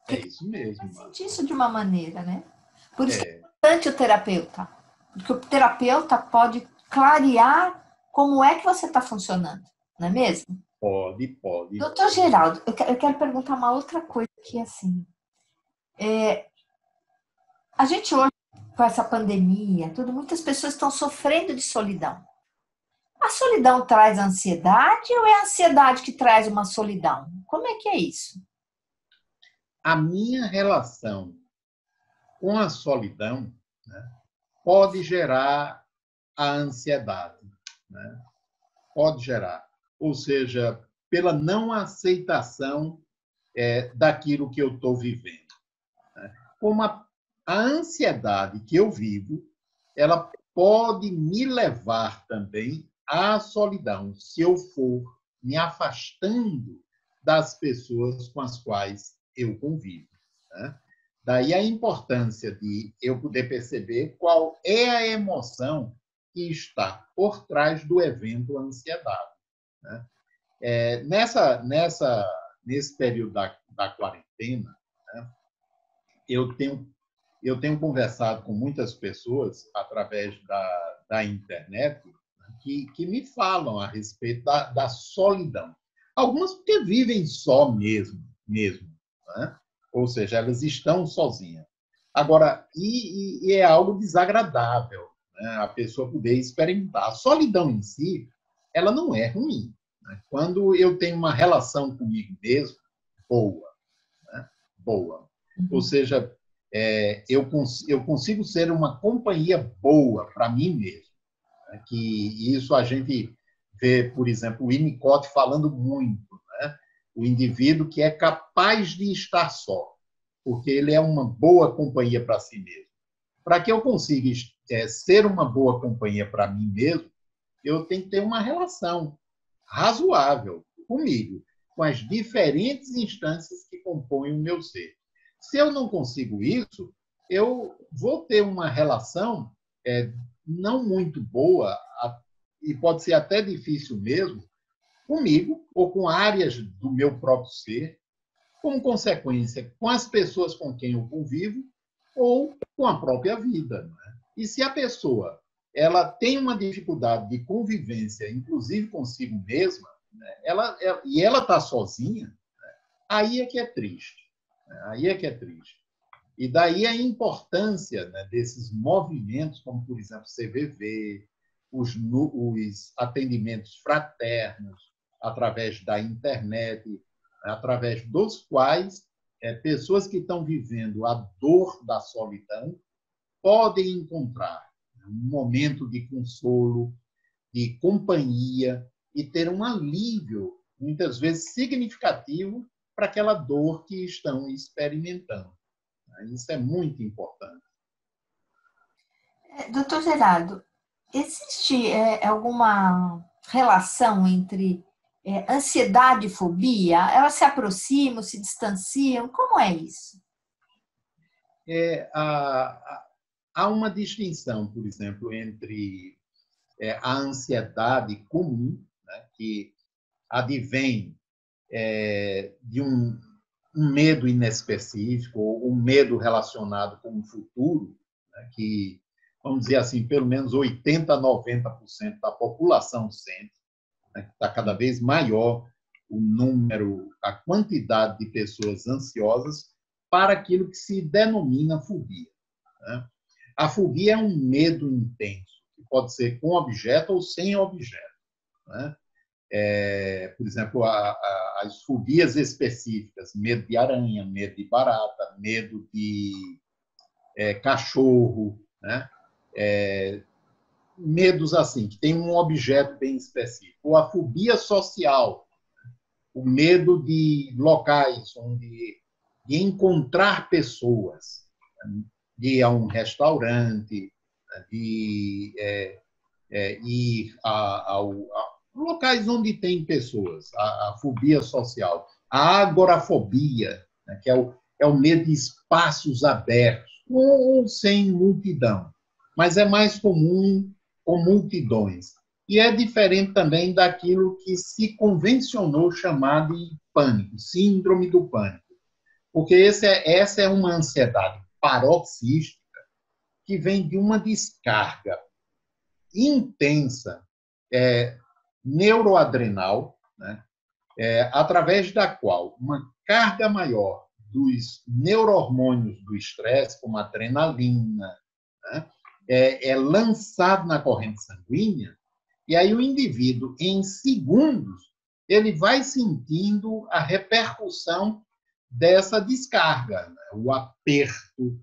É Porque isso mesmo, sente Márcia. isso de uma maneira, né? Por isso que é É, importante o terapeuta. Porque o terapeuta pode clarear como é que você está funcionando, não é mesmo? pode. Doutor Geraldo, eu quero perguntar uma outra coisa que, assim, a gente hoje, com essa pandemia, tudo, muitas pessoas estão sofrendo de solidão. A solidão traz ansiedade ou é a ansiedade que traz uma solidão? Como é que é isso? A minha relação com a solidão, né, pode gerar a ansiedade, né? Pode gerar. Ou seja, pela não aceitação daquilo que eu estou vivendo. Como a ansiedade que eu vivo, ela pode me levar também à solidão, se eu for me afastando das pessoas com as quais eu convivo, né? Daí a importância de eu poder perceber qual é a emoção que está por trás do evento ansiedade, né? Nesse período da quarentena, né, eu tenho, eu tenho conversado com muitas pessoas através da internet, né, que me falam a respeito da solidão. Algumas porque vivem só mesmo, né? Ou seja, elas estão sozinhas. Agora, e é algo desagradável, né? A pessoa poder experimentar. A solidão em si, ela não é ruim, né? Quando eu tenho uma relação comigo mesmo, boa, né? Boa. Ou seja, eu consigo ser uma companhia boa para mim mesmo. Né? Que isso a gente vê, por exemplo, o Winnicott falando muito, né? O indivíduo que é capaz de estar só, porque ele é uma boa companhia para si mesmo. Para que eu consiga ser uma boa companhia para mim mesmo, eu tenho que ter uma relação razoável comigo, com as diferentes instâncias que compõem o meu ser. Se eu não consigo isso, eu vou ter uma relação não muito boa, e pode ser até difícil mesmo, comigo ou com áreas do meu próprio ser, como consequência com as pessoas com quem eu convivo ou com a própria vida. Não é? E se a pessoa ela tem uma dificuldade de convivência, inclusive consigo mesma, né? E ela está sozinha, aí é que é triste. Aí é que é triste. E daí a importância, né, desses movimentos, como, por exemplo, CVV, os atendimentos fraternos, através da internet, através dos quais pessoas que estão vivendo a dor da solidão podem encontrar um momento de consolo, de companhia e ter um alívio, muitas vezes significativo, para aquela dor que estão experimentando. Isso é muito importante. Doutor Gerardo, existe alguma relação entre ansiedade e fobia? Elas se aproximam, se distanciam? Como é isso? Há uma distinção, por exemplo, entre a ansiedade comum, né, que advém de um medo inespecífico, ou um medo relacionado com o futuro, né, que, vamos dizer assim, pelo menos 80% a 90% da população sente, né, que está cada vez maior o número, a quantidade de pessoas ansiosas para aquilo que se denomina fobia. Né? A fobia é um medo intenso, que pode ser com objeto ou sem objeto. Né? Por exemplo, as fobias específicas, medo de aranha, medo de barata, medo de cachorro, né? Medos assim, que tem um objeto bem específico. Ou a fobia social, o medo de locais de encontrar pessoas, de ir a um restaurante, de ir a locais onde tem pessoas, a fobia social. A agorafobia, né, que é o medo de espaços abertos, ou sem multidão, mas é mais comum com multidões. E é diferente também daquilo que se convencionou chamar de pânico, síndrome do pânico, porque essa é uma ansiedade paroxística que vem de uma descarga intensa neuroadrenal, né, através da qual uma carga maior dos neurohormônios do estresse, como a adrenalina, né, é lançado na corrente sanguínea, e aí o indivíduo, em segundos, ele vai sentindo a repercussão dessa descarga, né, o aperto,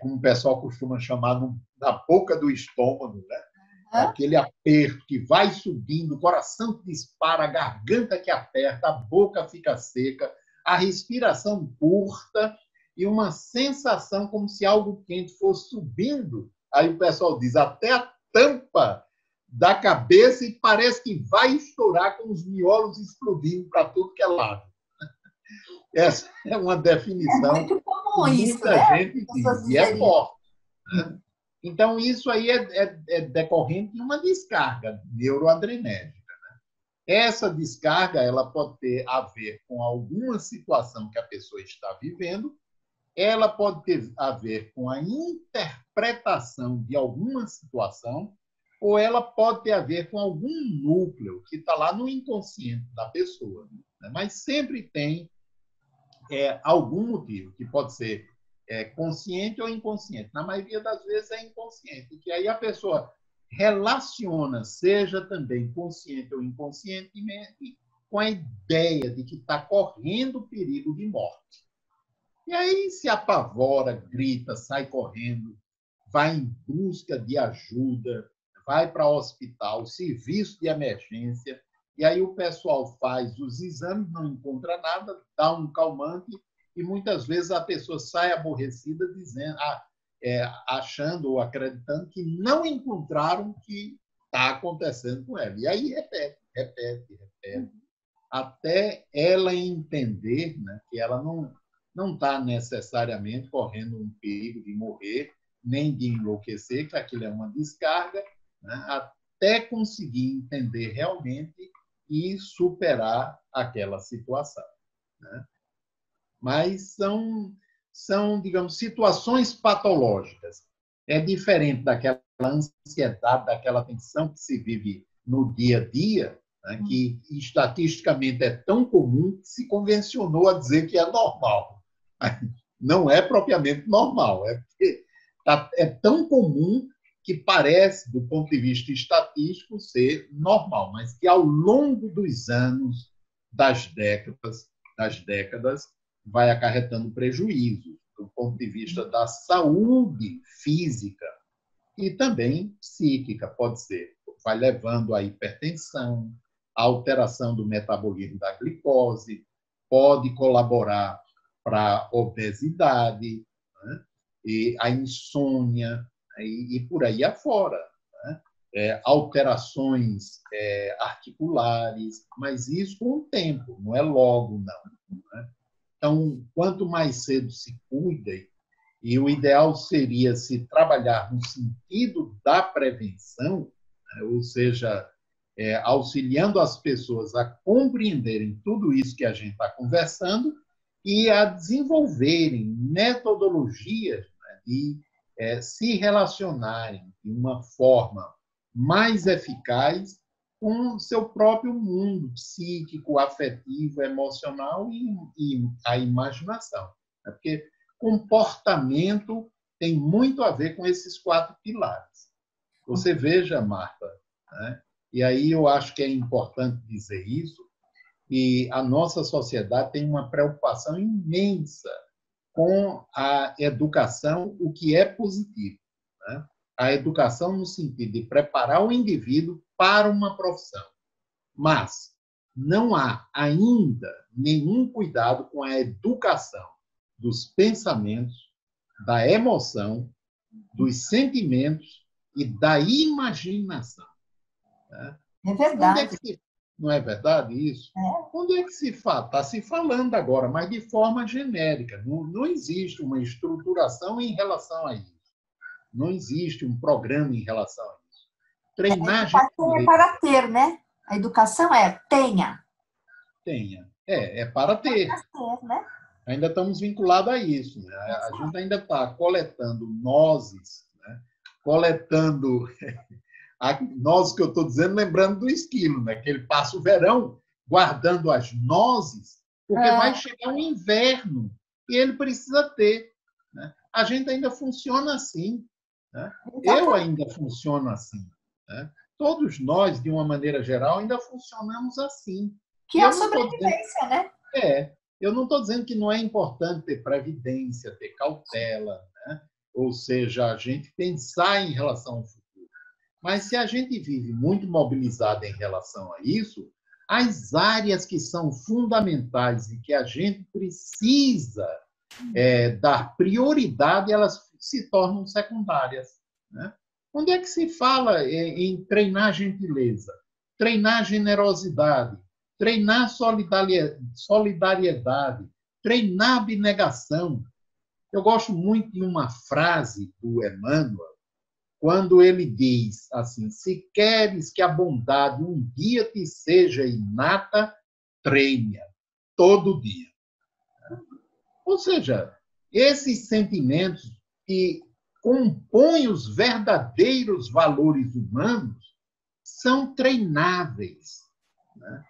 como o pessoal costuma chamar, na boca do estômago, né? Aquele aperto que vai subindo, o coração que dispara, a garganta que aperta, a boca fica seca, a respiração curta e uma sensação como se algo quente fosse subindo. Aí o pessoal diz, até a tampa da cabeça, e parece que vai estourar com os miolos explodindo para tudo que é lado. Essa é uma definição muito comum que isso, muita né? gente diz, e é forte. Né? Então, isso aí é decorrente de uma descarga neuroadrenérgica. Né? Essa descarga ela pode ter a ver com alguma situação que a pessoa está vivendo, ela pode ter a ver com a interpretação de alguma situação, ou ela pode ter a ver com algum núcleo que está lá no inconsciente da pessoa. Né? Mas sempre tem algum motivo, que pode ser consciente ou inconsciente. Na maioria das vezes é inconsciente, que aí a pessoa relaciona, seja também consciente ou inconscientemente, com a ideia de que está correndo perigo de morte. E aí se apavora, grita, sai correndo, vai em busca de ajuda, vai para o hospital, serviço de emergência, e aí o pessoal faz os exames, não encontra nada, dá um calmante, e muitas vezes a pessoa sai aborrecida dizendo, achando ou acreditando que não encontraram o que está acontecendo com ela. E aí repete, até ela entender, né, que ela não está necessariamente correndo um perigo de morrer, nem de enlouquecer, que aquilo é uma descarga, né, até conseguir entender realmente e superar aquela situação. Né? Mas são, digamos, situações patológicas. É diferente daquela ansiedade, daquela tensão que se vive no dia a dia, né, que estatisticamente é tão comum que se convencionou a dizer que é normal. Não é propriamente normal, é tão comum que parece, do ponto de vista estatístico, ser normal, mas que ao longo dos anos, das décadas, vai acarretando prejuízos do ponto de vista da saúde física e também psíquica, pode ser. Vai levando à hipertensão, à alteração do metabolismo da glicose, pode colaborar para a obesidade, né? E a insônia, e por aí afora. Né? Alterações articulares, mas isso com o tempo, não é logo, não. Né? Então, quanto mais cedo se cuida, e o ideal seria se trabalhar no sentido da prevenção, né? Ou seja, auxiliando as pessoas a compreenderem tudo isso que a gente está conversando e a desenvolverem metodologias, né, de se relacionarem de uma forma mais eficaz com o seu próprio mundo psíquico, afetivo, emocional e a imaginação. Né? Porque comportamento tem muito a ver com esses 4 pilares. Você veja, Marta, né? E aí eu acho que é importante dizer isso, e a nossa sociedade tem uma preocupação imensa com a educação, o que é positivo. Né? A educação no sentido de preparar o indivíduo para uma profissão. Mas não há ainda nenhum cuidado com a educação dos pensamentos, da emoção, dos sentimentos e da imaginação. Né? É verdade. Não é verdade isso? Onde é que se fala? Está se falando agora, mas de forma genérica. Não existe uma estruturação em relação a isso. Não existe um programa em relação a isso. Treinar a educação é para ter, né? A educação é tenha. Tenha. É para ter. Para ter, né? Ainda estamos vinculados a isso. Né? A gente ainda está coletando nozes, né? Coletando nozes que eu estou dizendo, lembrando do esquilo, né? Que ele passa o verão guardando as nozes, porque vai chegar o inverno e ele precisa ter. Né? A gente ainda funciona assim. Né? Eu ainda funciono assim. Né? Todos nós, de uma maneira geral, ainda funcionamos assim. Que é a sobrevivência, né? Eu não estou dizendo que não é importante ter previdência, ter cautela, né? Ou seja, a gente pensar em relação ao futuro. Mas se a gente vive muito mobilizado em relação a isso, as áreas que são fundamentais e que a gente precisa dar prioridade, elas se tornam secundárias. Né? Onde é que se fala em treinar gentileza, treinar generosidade, treinar solidariedade, treinar abnegação? Eu gosto muito de uma frase do Emmanuel, quando ele diz assim: se queres que a bondade um dia te seja inata, treine-a todo dia. Ou seja, esses sentimentos que compõem os verdadeiros valores humanos são treináveis. Né?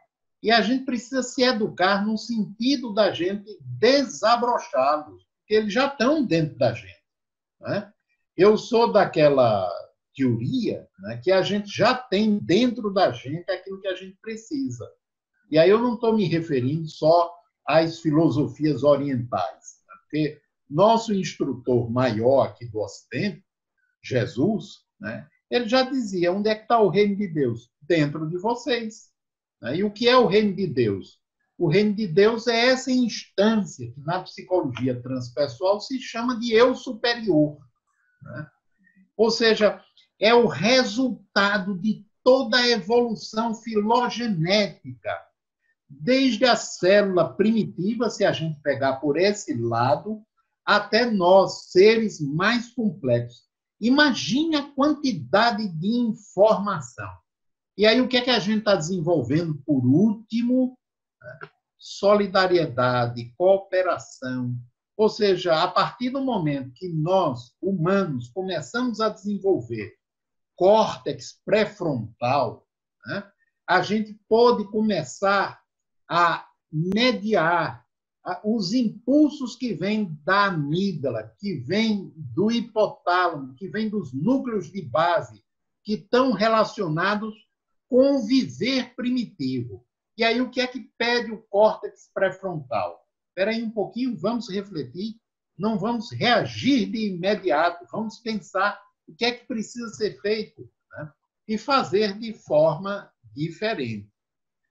E a gente precisa se educar no sentido da gente desabrocá-los, porque eles já estão dentro da gente. Né? Eu sou daquela teoria, né, que a gente já tem dentro da gente aquilo que a gente precisa. E aí eu não estou me referindo só às filosofias orientais, né, porque nosso instrutor maior aqui do Ocidente, Jesus, né, ele já dizia: onde é que está o reino de Deus? Dentro de vocês. Né? E o que é o reino de Deus? O reino de Deus é essa instância que na psicologia transpessoal se chama de eu superior. Né? Ou seja, é o resultado de toda a evolução filogenética, desde a célula primitiva, se a gente pegar por esse lado, até nós, seres mais complexos. Imagine a quantidade de informação. E aí, o que é que a gente está desenvolvendo por último? Solidariedade, cooperação. Ou seja, a partir do momento que nós, humanos, começamos a desenvolver córtex pré-frontal, né, a gente pode começar a mediar os impulsos que vêm da amígdala, que vêm do hipotálamo, que vêm dos núcleos de base, que estão relacionados com o viver primitivo. E aí, o que é que pede o córtex pré-frontal? Espera aí um pouquinho, vamos refletir, não vamos reagir de imediato, vamos pensar o que é que precisa ser feito, né? E fazer de forma diferente.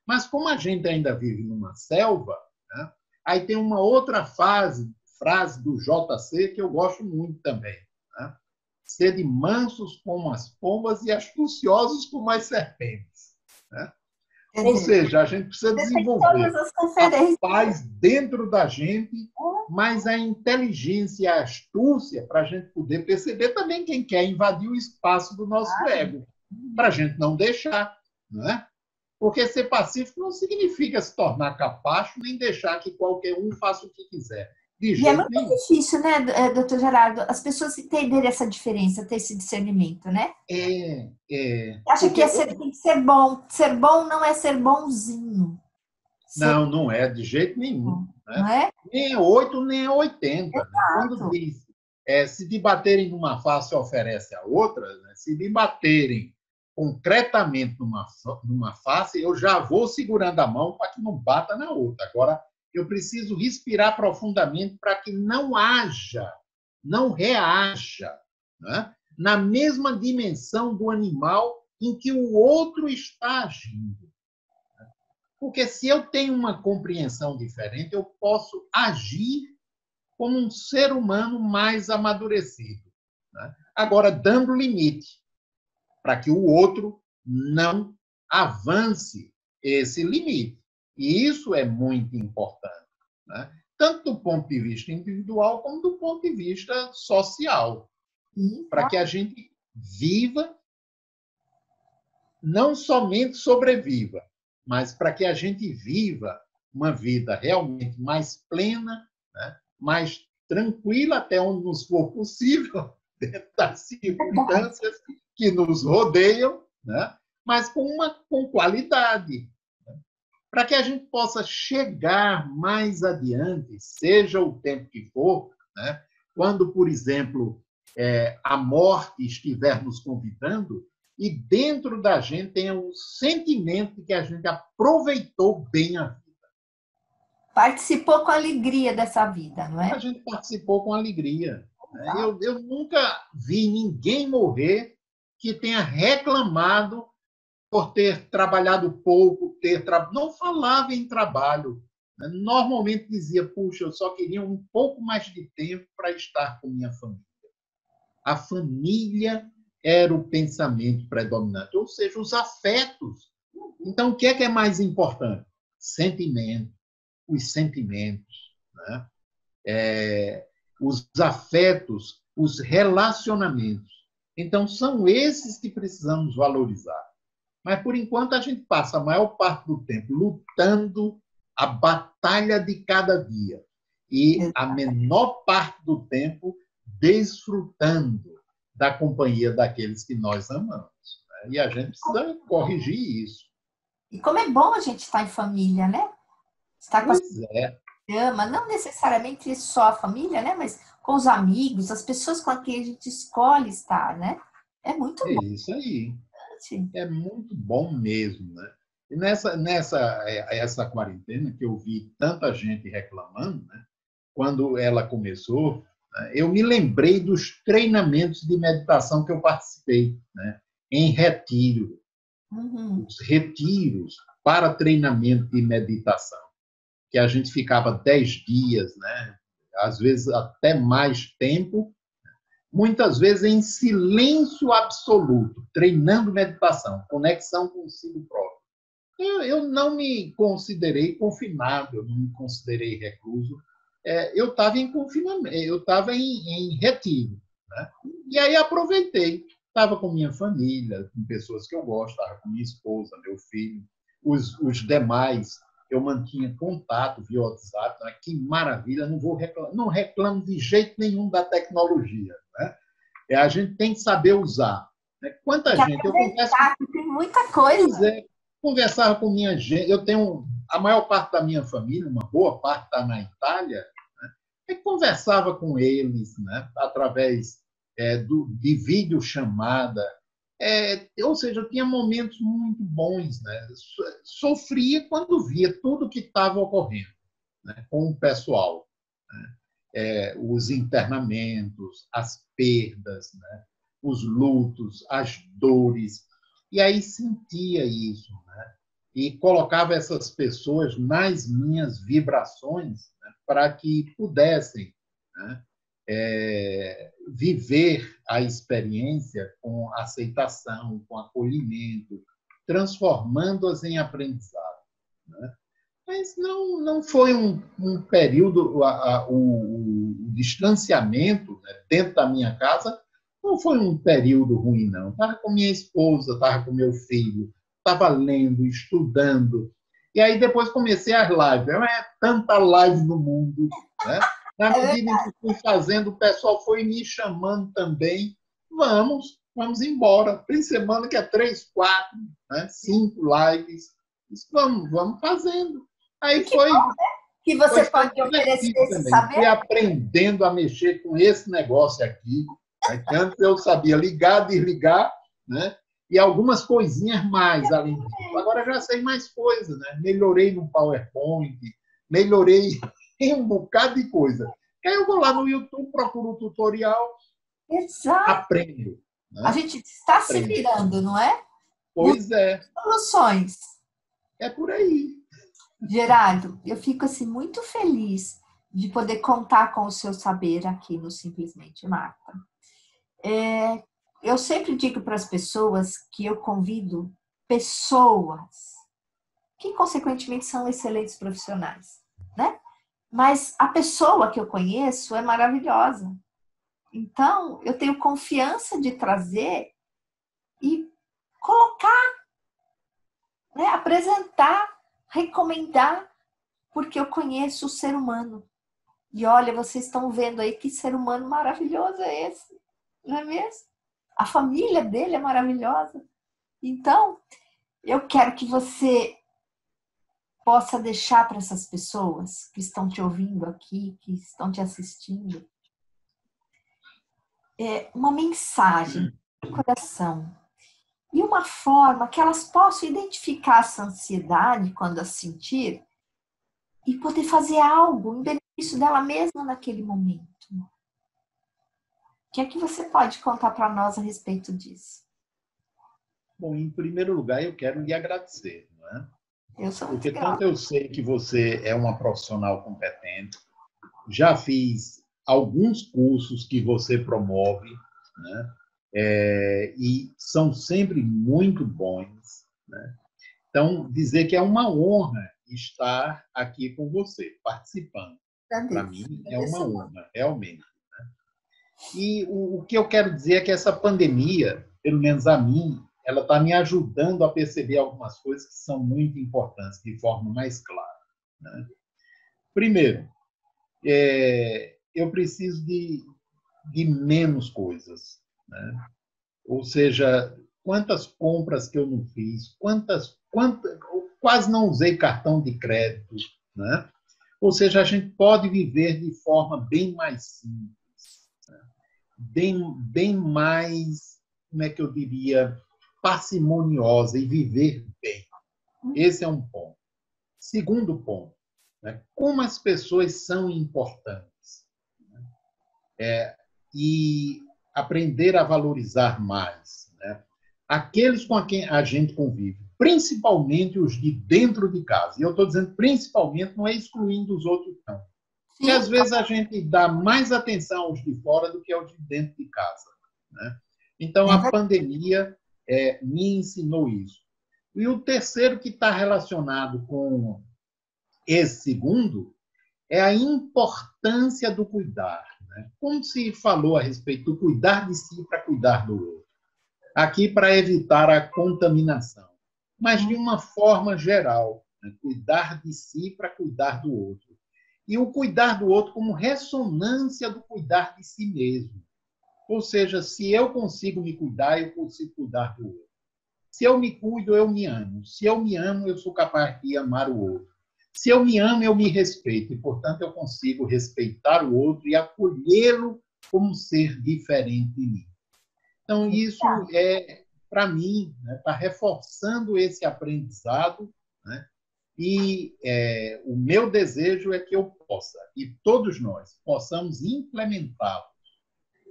Mas como a gente ainda vive numa selva, né? Aí tem uma outra frase do JC que eu gosto muito também, né? Sede mansos como as pombas e astuciosos como as serpentes, né? Ou seja, a gente precisa desenvolver a paz dentro da gente, mas a inteligência e a astúcia para a gente poder perceber também quem quer invadir o espaço do nosso ego, para a gente não deixar, não é? Porque ser pacífico não significa se tornar capacho nem deixar que qualquer um faça o que quiser. De E é jeito muito nenhum. difícil, né, doutor Gerardo, as pessoas entenderem essa diferença, ter esse discernimento, né? Acha que tem que ser bom. Ser bom não é ser bonzinho. Não, não é, de jeito nenhum. Né? Não é? Nem é 8, nem é 80. Né? Quando diz, se te baterem numa face, oferece a outra, né? Se me baterem concretamente numa face, eu já vou segurando a mão para que não bata na outra. Agora, eu preciso respirar profundamente para que não haja, não reaja, né? Na mesma dimensão do animal em que o outro está agindo. Porque se eu tenho uma compreensão diferente, eu posso agir como um ser humano mais amadurecido, né? Agora, dando limite, para que o outro não avance esse limite. E isso é muito importante, né? Tanto do ponto de vista individual como do ponto de vista social, para que a gente viva, não somente sobreviva, mas para que a gente viva uma vida realmente mais plena, né? Mais tranquila até onde nos for possível, dentro das circunstâncias que nos rodeiam, né? Mas com qualidade, né? Para que a gente possa chegar mais adiante, seja o tempo que for, né? Quando, por exemplo, a morte estiver nos convidando, e dentro da gente tenha um sentimento de que a gente aproveitou bem a vida. Participou com alegria dessa vida, não é? A gente participou com alegria. Eu nunca vi ninguém morrer que tenha reclamado por ter trabalhado pouco, não falava em trabalho. Normalmente dizia, puxa, eu só queria um pouco mais de tempo para estar com minha família. A família era o pensamento predominante, ou seja, os afetos. Então, o que é mais importante? Sentimento, os sentimentos, né? Os afetos, os relacionamentos. Então, são esses que precisamos valorizar. Mas, por enquanto, a gente passa a maior parte do tempo lutando a batalha de cada dia e a menor parte do tempo desfrutando da companhia daqueles que nós amamos. E a gente precisa corrigir isso. E como é bom a gente estar em família, né? Estar com a não necessariamente só a família, né? Mas com os amigos, as pessoas com quem a gente escolhe estar, né? É muito bom. É isso aí. É muito bom mesmo, né? E essa quarentena que eu vi tanta gente reclamando, né? Quando ela começou, eu me lembrei dos treinamentos de meditação que eu participei, né? Em retiro. Os retiros para treinamento de meditação, que a gente ficava 10 dias, né? Às vezes até mais tempo, muitas vezes em silêncio absoluto, treinando meditação, conexão consigo próprio. Eu não me considerei confinado, eu não me considerei recluso. Eu estava em confinamento, eu estava em retiro, né? E aí aproveitei. Estava com minha família, com pessoas que eu gosto, estava com minha esposa, meu filho, os demais. Eu mantinha contato via WhatsApp, né? Que maravilha, não reclamo de jeito nenhum da tecnologia, né? A gente tem que saber usar. Né? Quanta gente, eu converso... Tem muita coisa. Pois é, conversava com minha gente, eu tenho a maior parte da minha família, uma boa parte está na Itália, né? Eu conversava com eles, né? Através de videochamada, ou seja, eu tinha momentos muito bons, né? Sofria quando via tudo que estava ocorrendo, né? Com o pessoal, né? Os internamentos, as perdas, né? Os lutos, as dores, e aí sentia isso, né? E colocava essas pessoas nas minhas vibrações, né? Para que pudessem, né? Viver a experiência com aceitação, com acolhimento, transformando-as em aprendizado, né? Mas não foi um período, o distanciamento, né, dentro da minha casa não foi um período ruim, não. Estava com minha esposa, estava com meu filho, estava lendo, estudando. E aí depois comecei as lives. Tanta live no mundo, né? Na medida em que fui fazendo, o pessoal foi me chamando também. Vamos embora. Tem semana que é 3, 4, né? 5 lives. Vamos fazendo. Aí foi... Bom, né? Que você pode oferecer esse saber. Fui aprendendo a mexer com esse negócio aqui, né? Que antes eu sabia ligar, desligar, né? E algumas coisinhas mais além disso. Agora já sei mais coisas, né? Melhorei no PowerPoint, melhorei em um bocado de coisa. Aí eu vou lá no YouTube, procuro o tutorial, exato, aprendo. Né? A gente está se virando, não é? Pois é. Soluções. É por aí. Gerardo, eu fico assim muito feliz de poder contar com o seu saber aqui no Simplesmente Marta. Eu sempre digo para as pessoas que eu convido pessoas que, consequentemente, são excelentes profissionais, né? Mas a pessoa que eu conheço é maravilhosa. Então, eu tenho confiança de trazer e colocar, né? Apresentar, recomendar, porque eu conheço o ser humano. E olha, vocês estão vendo aí que ser humano maravilhoso é esse, não é mesmo? A família dele é maravilhosa. Então, eu quero que você possa deixar para essas pessoas que estão te ouvindo aqui, que estão te assistindo, uma mensagem de coração e uma forma que elas possam identificar essa ansiedade quando a sentir e poder fazer algo em benefício dela mesma naquele momento. O que é que você pode contar para nós a respeito disso? Bom, em primeiro lugar, eu quero lhe agradecer, não é? Eu sou muito Porque grata. tanto eu sei que você é uma profissional competente, já fiz alguns cursos que você promove, né? E são sempre muito bons, né? Então, dizer que é uma honra estar aqui com você, participando. Para mim, é uma honra, realmente. Né? E o que eu quero dizer é que essa pandemia, pelo menos a mim, ela está me ajudando a perceber algumas coisas que são muito importantes, de forma mais clara. Né? Primeiro, eu preciso de menos coisas. Né? Ou seja, quantas compras que eu não fiz, quase não usei cartão de crédito. Né? Ou seja, a gente pode viver de forma bem mais simples, né? bem mais, como é que eu diria, parcimoniosa e viver bem. Esse é um ponto. Segundo ponto, né? Como as pessoas são importantes. Né? E aprender a valorizar mais. Né? Aqueles com quem a gente convive, principalmente os de dentro de casa. E eu estou dizendo principalmente, não é excluindo os outros, não. Porque às vezes a gente dá mais atenção aos de fora do que aos de dentro de casa. Né? Então, a pandemia me ensinou isso. E o terceiro, que está relacionado com esse segundo, é a importância do cuidar. Né? Como se falou a respeito do cuidar de si para cuidar do outro. Aqui, para evitar a contaminação. Mas de uma forma geral, né? Cuidar de si para cuidar do outro. E o cuidar do outro como ressonância do cuidar de si mesmo. Ou seja, se eu consigo me cuidar, eu consigo cuidar do outro. Se eu me cuido, eu me amo. Se eu me amo, eu sou capaz de amar o outro. Se eu me amo, eu me respeito. E, portanto, eu consigo respeitar o outro e acolhê-lo como um ser diferente de mim. Então, isso é, para mim, está reforçando esse aprendizado, né? E o meu desejo é que eu possa, e todos nós, possamos implementá-lo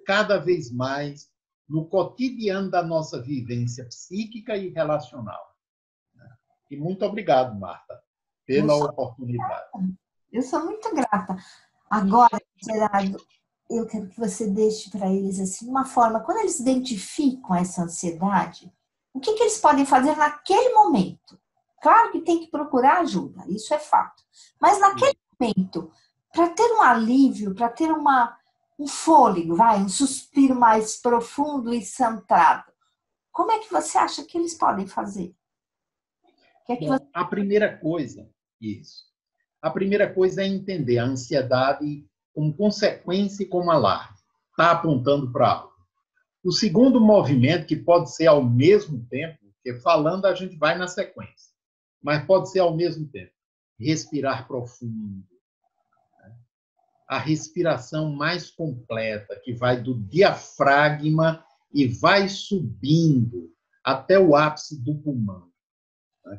cada vez mais no cotidiano da nossa vivência psíquica e relacional. E muito obrigado, Marta, pela oportunidade. Eu sou muito grata. Agora, Gerardo, eu quero que você deixe para eles assim uma forma, quando eles identificam essa ansiedade, o que eles podem fazer naquele momento? Claro que tem que procurar ajuda, isso é fato. Mas naquele momento, para ter um alívio, para ter um fôlego, um suspiro mais profundo e centrado, como é que você acha que eles podem fazer? Bom, a primeira coisa, a primeira coisa é entender a ansiedade como consequência e como alarme. Está apontando para algo. O segundo movimento, que pode ser ao mesmo tempo, porque falando a gente vai na sequência, mas pode ser ao mesmo tempo, respirar profundo. A respiração mais completa, que vai do diafragma e vai subindo até o ápice do pulmão.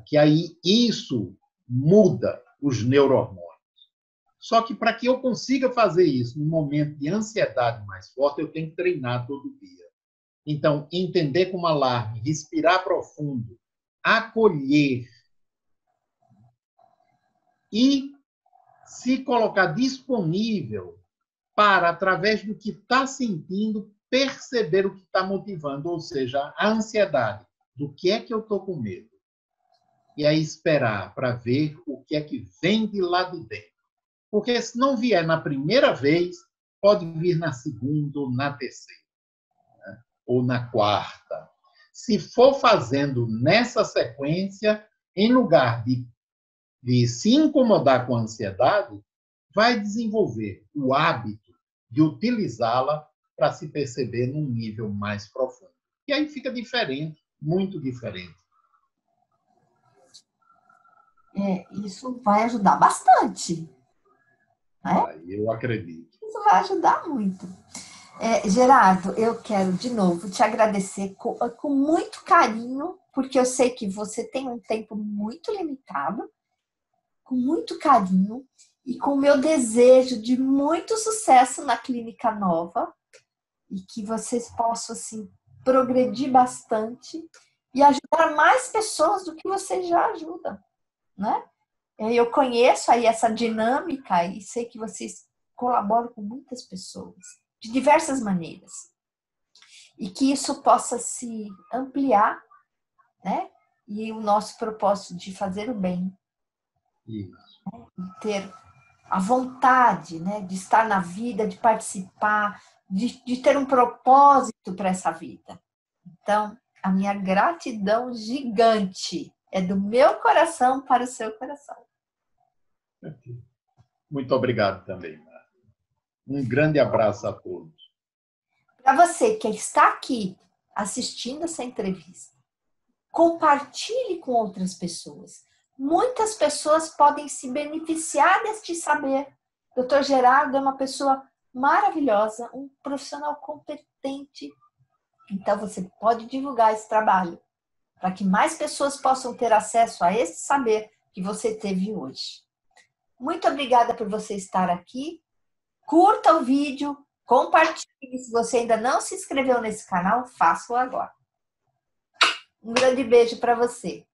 Que aí isso muda os neurohormônios. Só que para que eu consiga fazer isso num momento de ansiedade mais forte, eu tenho que treinar todo dia. Então, entender como alarme, respirar profundo, acolher e se colocar disponível para, através do que está sentindo, perceber o que está motivando, ou seja, a ansiedade. Do que é que eu estou com medo? E aí esperar para ver o que é que vem de lá de dentro. Porque se não vier na primeira vez, pode vir na segunda ou na terceira, né? Ou na quarta. Se for fazendo nessa sequência, em lugar de se incomodar com a ansiedade, vai desenvolver o hábito de utilizá-la para se perceber num nível mais profundo. E aí fica diferente, muito diferente. Isso vai ajudar bastante. Né? Eu acredito. Isso vai ajudar muito. Gerardo, eu quero de novo te agradecer com muito carinho, porque eu sei que você tem um tempo muito limitado, com muito carinho e com o meu desejo de muito sucesso na Clínica Nova e que vocês possam assim progredir bastante e ajudar mais pessoas do que vocês já ajudam, né? Eu conheço aí essa dinâmica e sei que vocês colaboram com muitas pessoas de diversas maneiras e que isso possa se ampliar, né? E o nosso propósito de fazer o bem, Isso. Né? De ter a vontade, né? De estar na vida, de participar, de ter um propósito para essa vida. Então, a minha gratidão gigante é do meu coração para o seu coração. Muito obrigado também, Marta. Um grande abraço a todos. Para você que está aqui assistindo essa entrevista, compartilhe com outras pessoas. Muitas pessoas podem se beneficiar deste saber. Dr. Gerardo é uma pessoa maravilhosa, um profissional competente. Então, você pode divulgar esse trabalho para que mais pessoas possam ter acesso a esse saber que você teve hoje. Muito obrigada por você estar aqui. Curta o vídeo, compartilhe. Se você ainda não se inscreveu nesse canal, faça-o agora. Um grande beijo para você.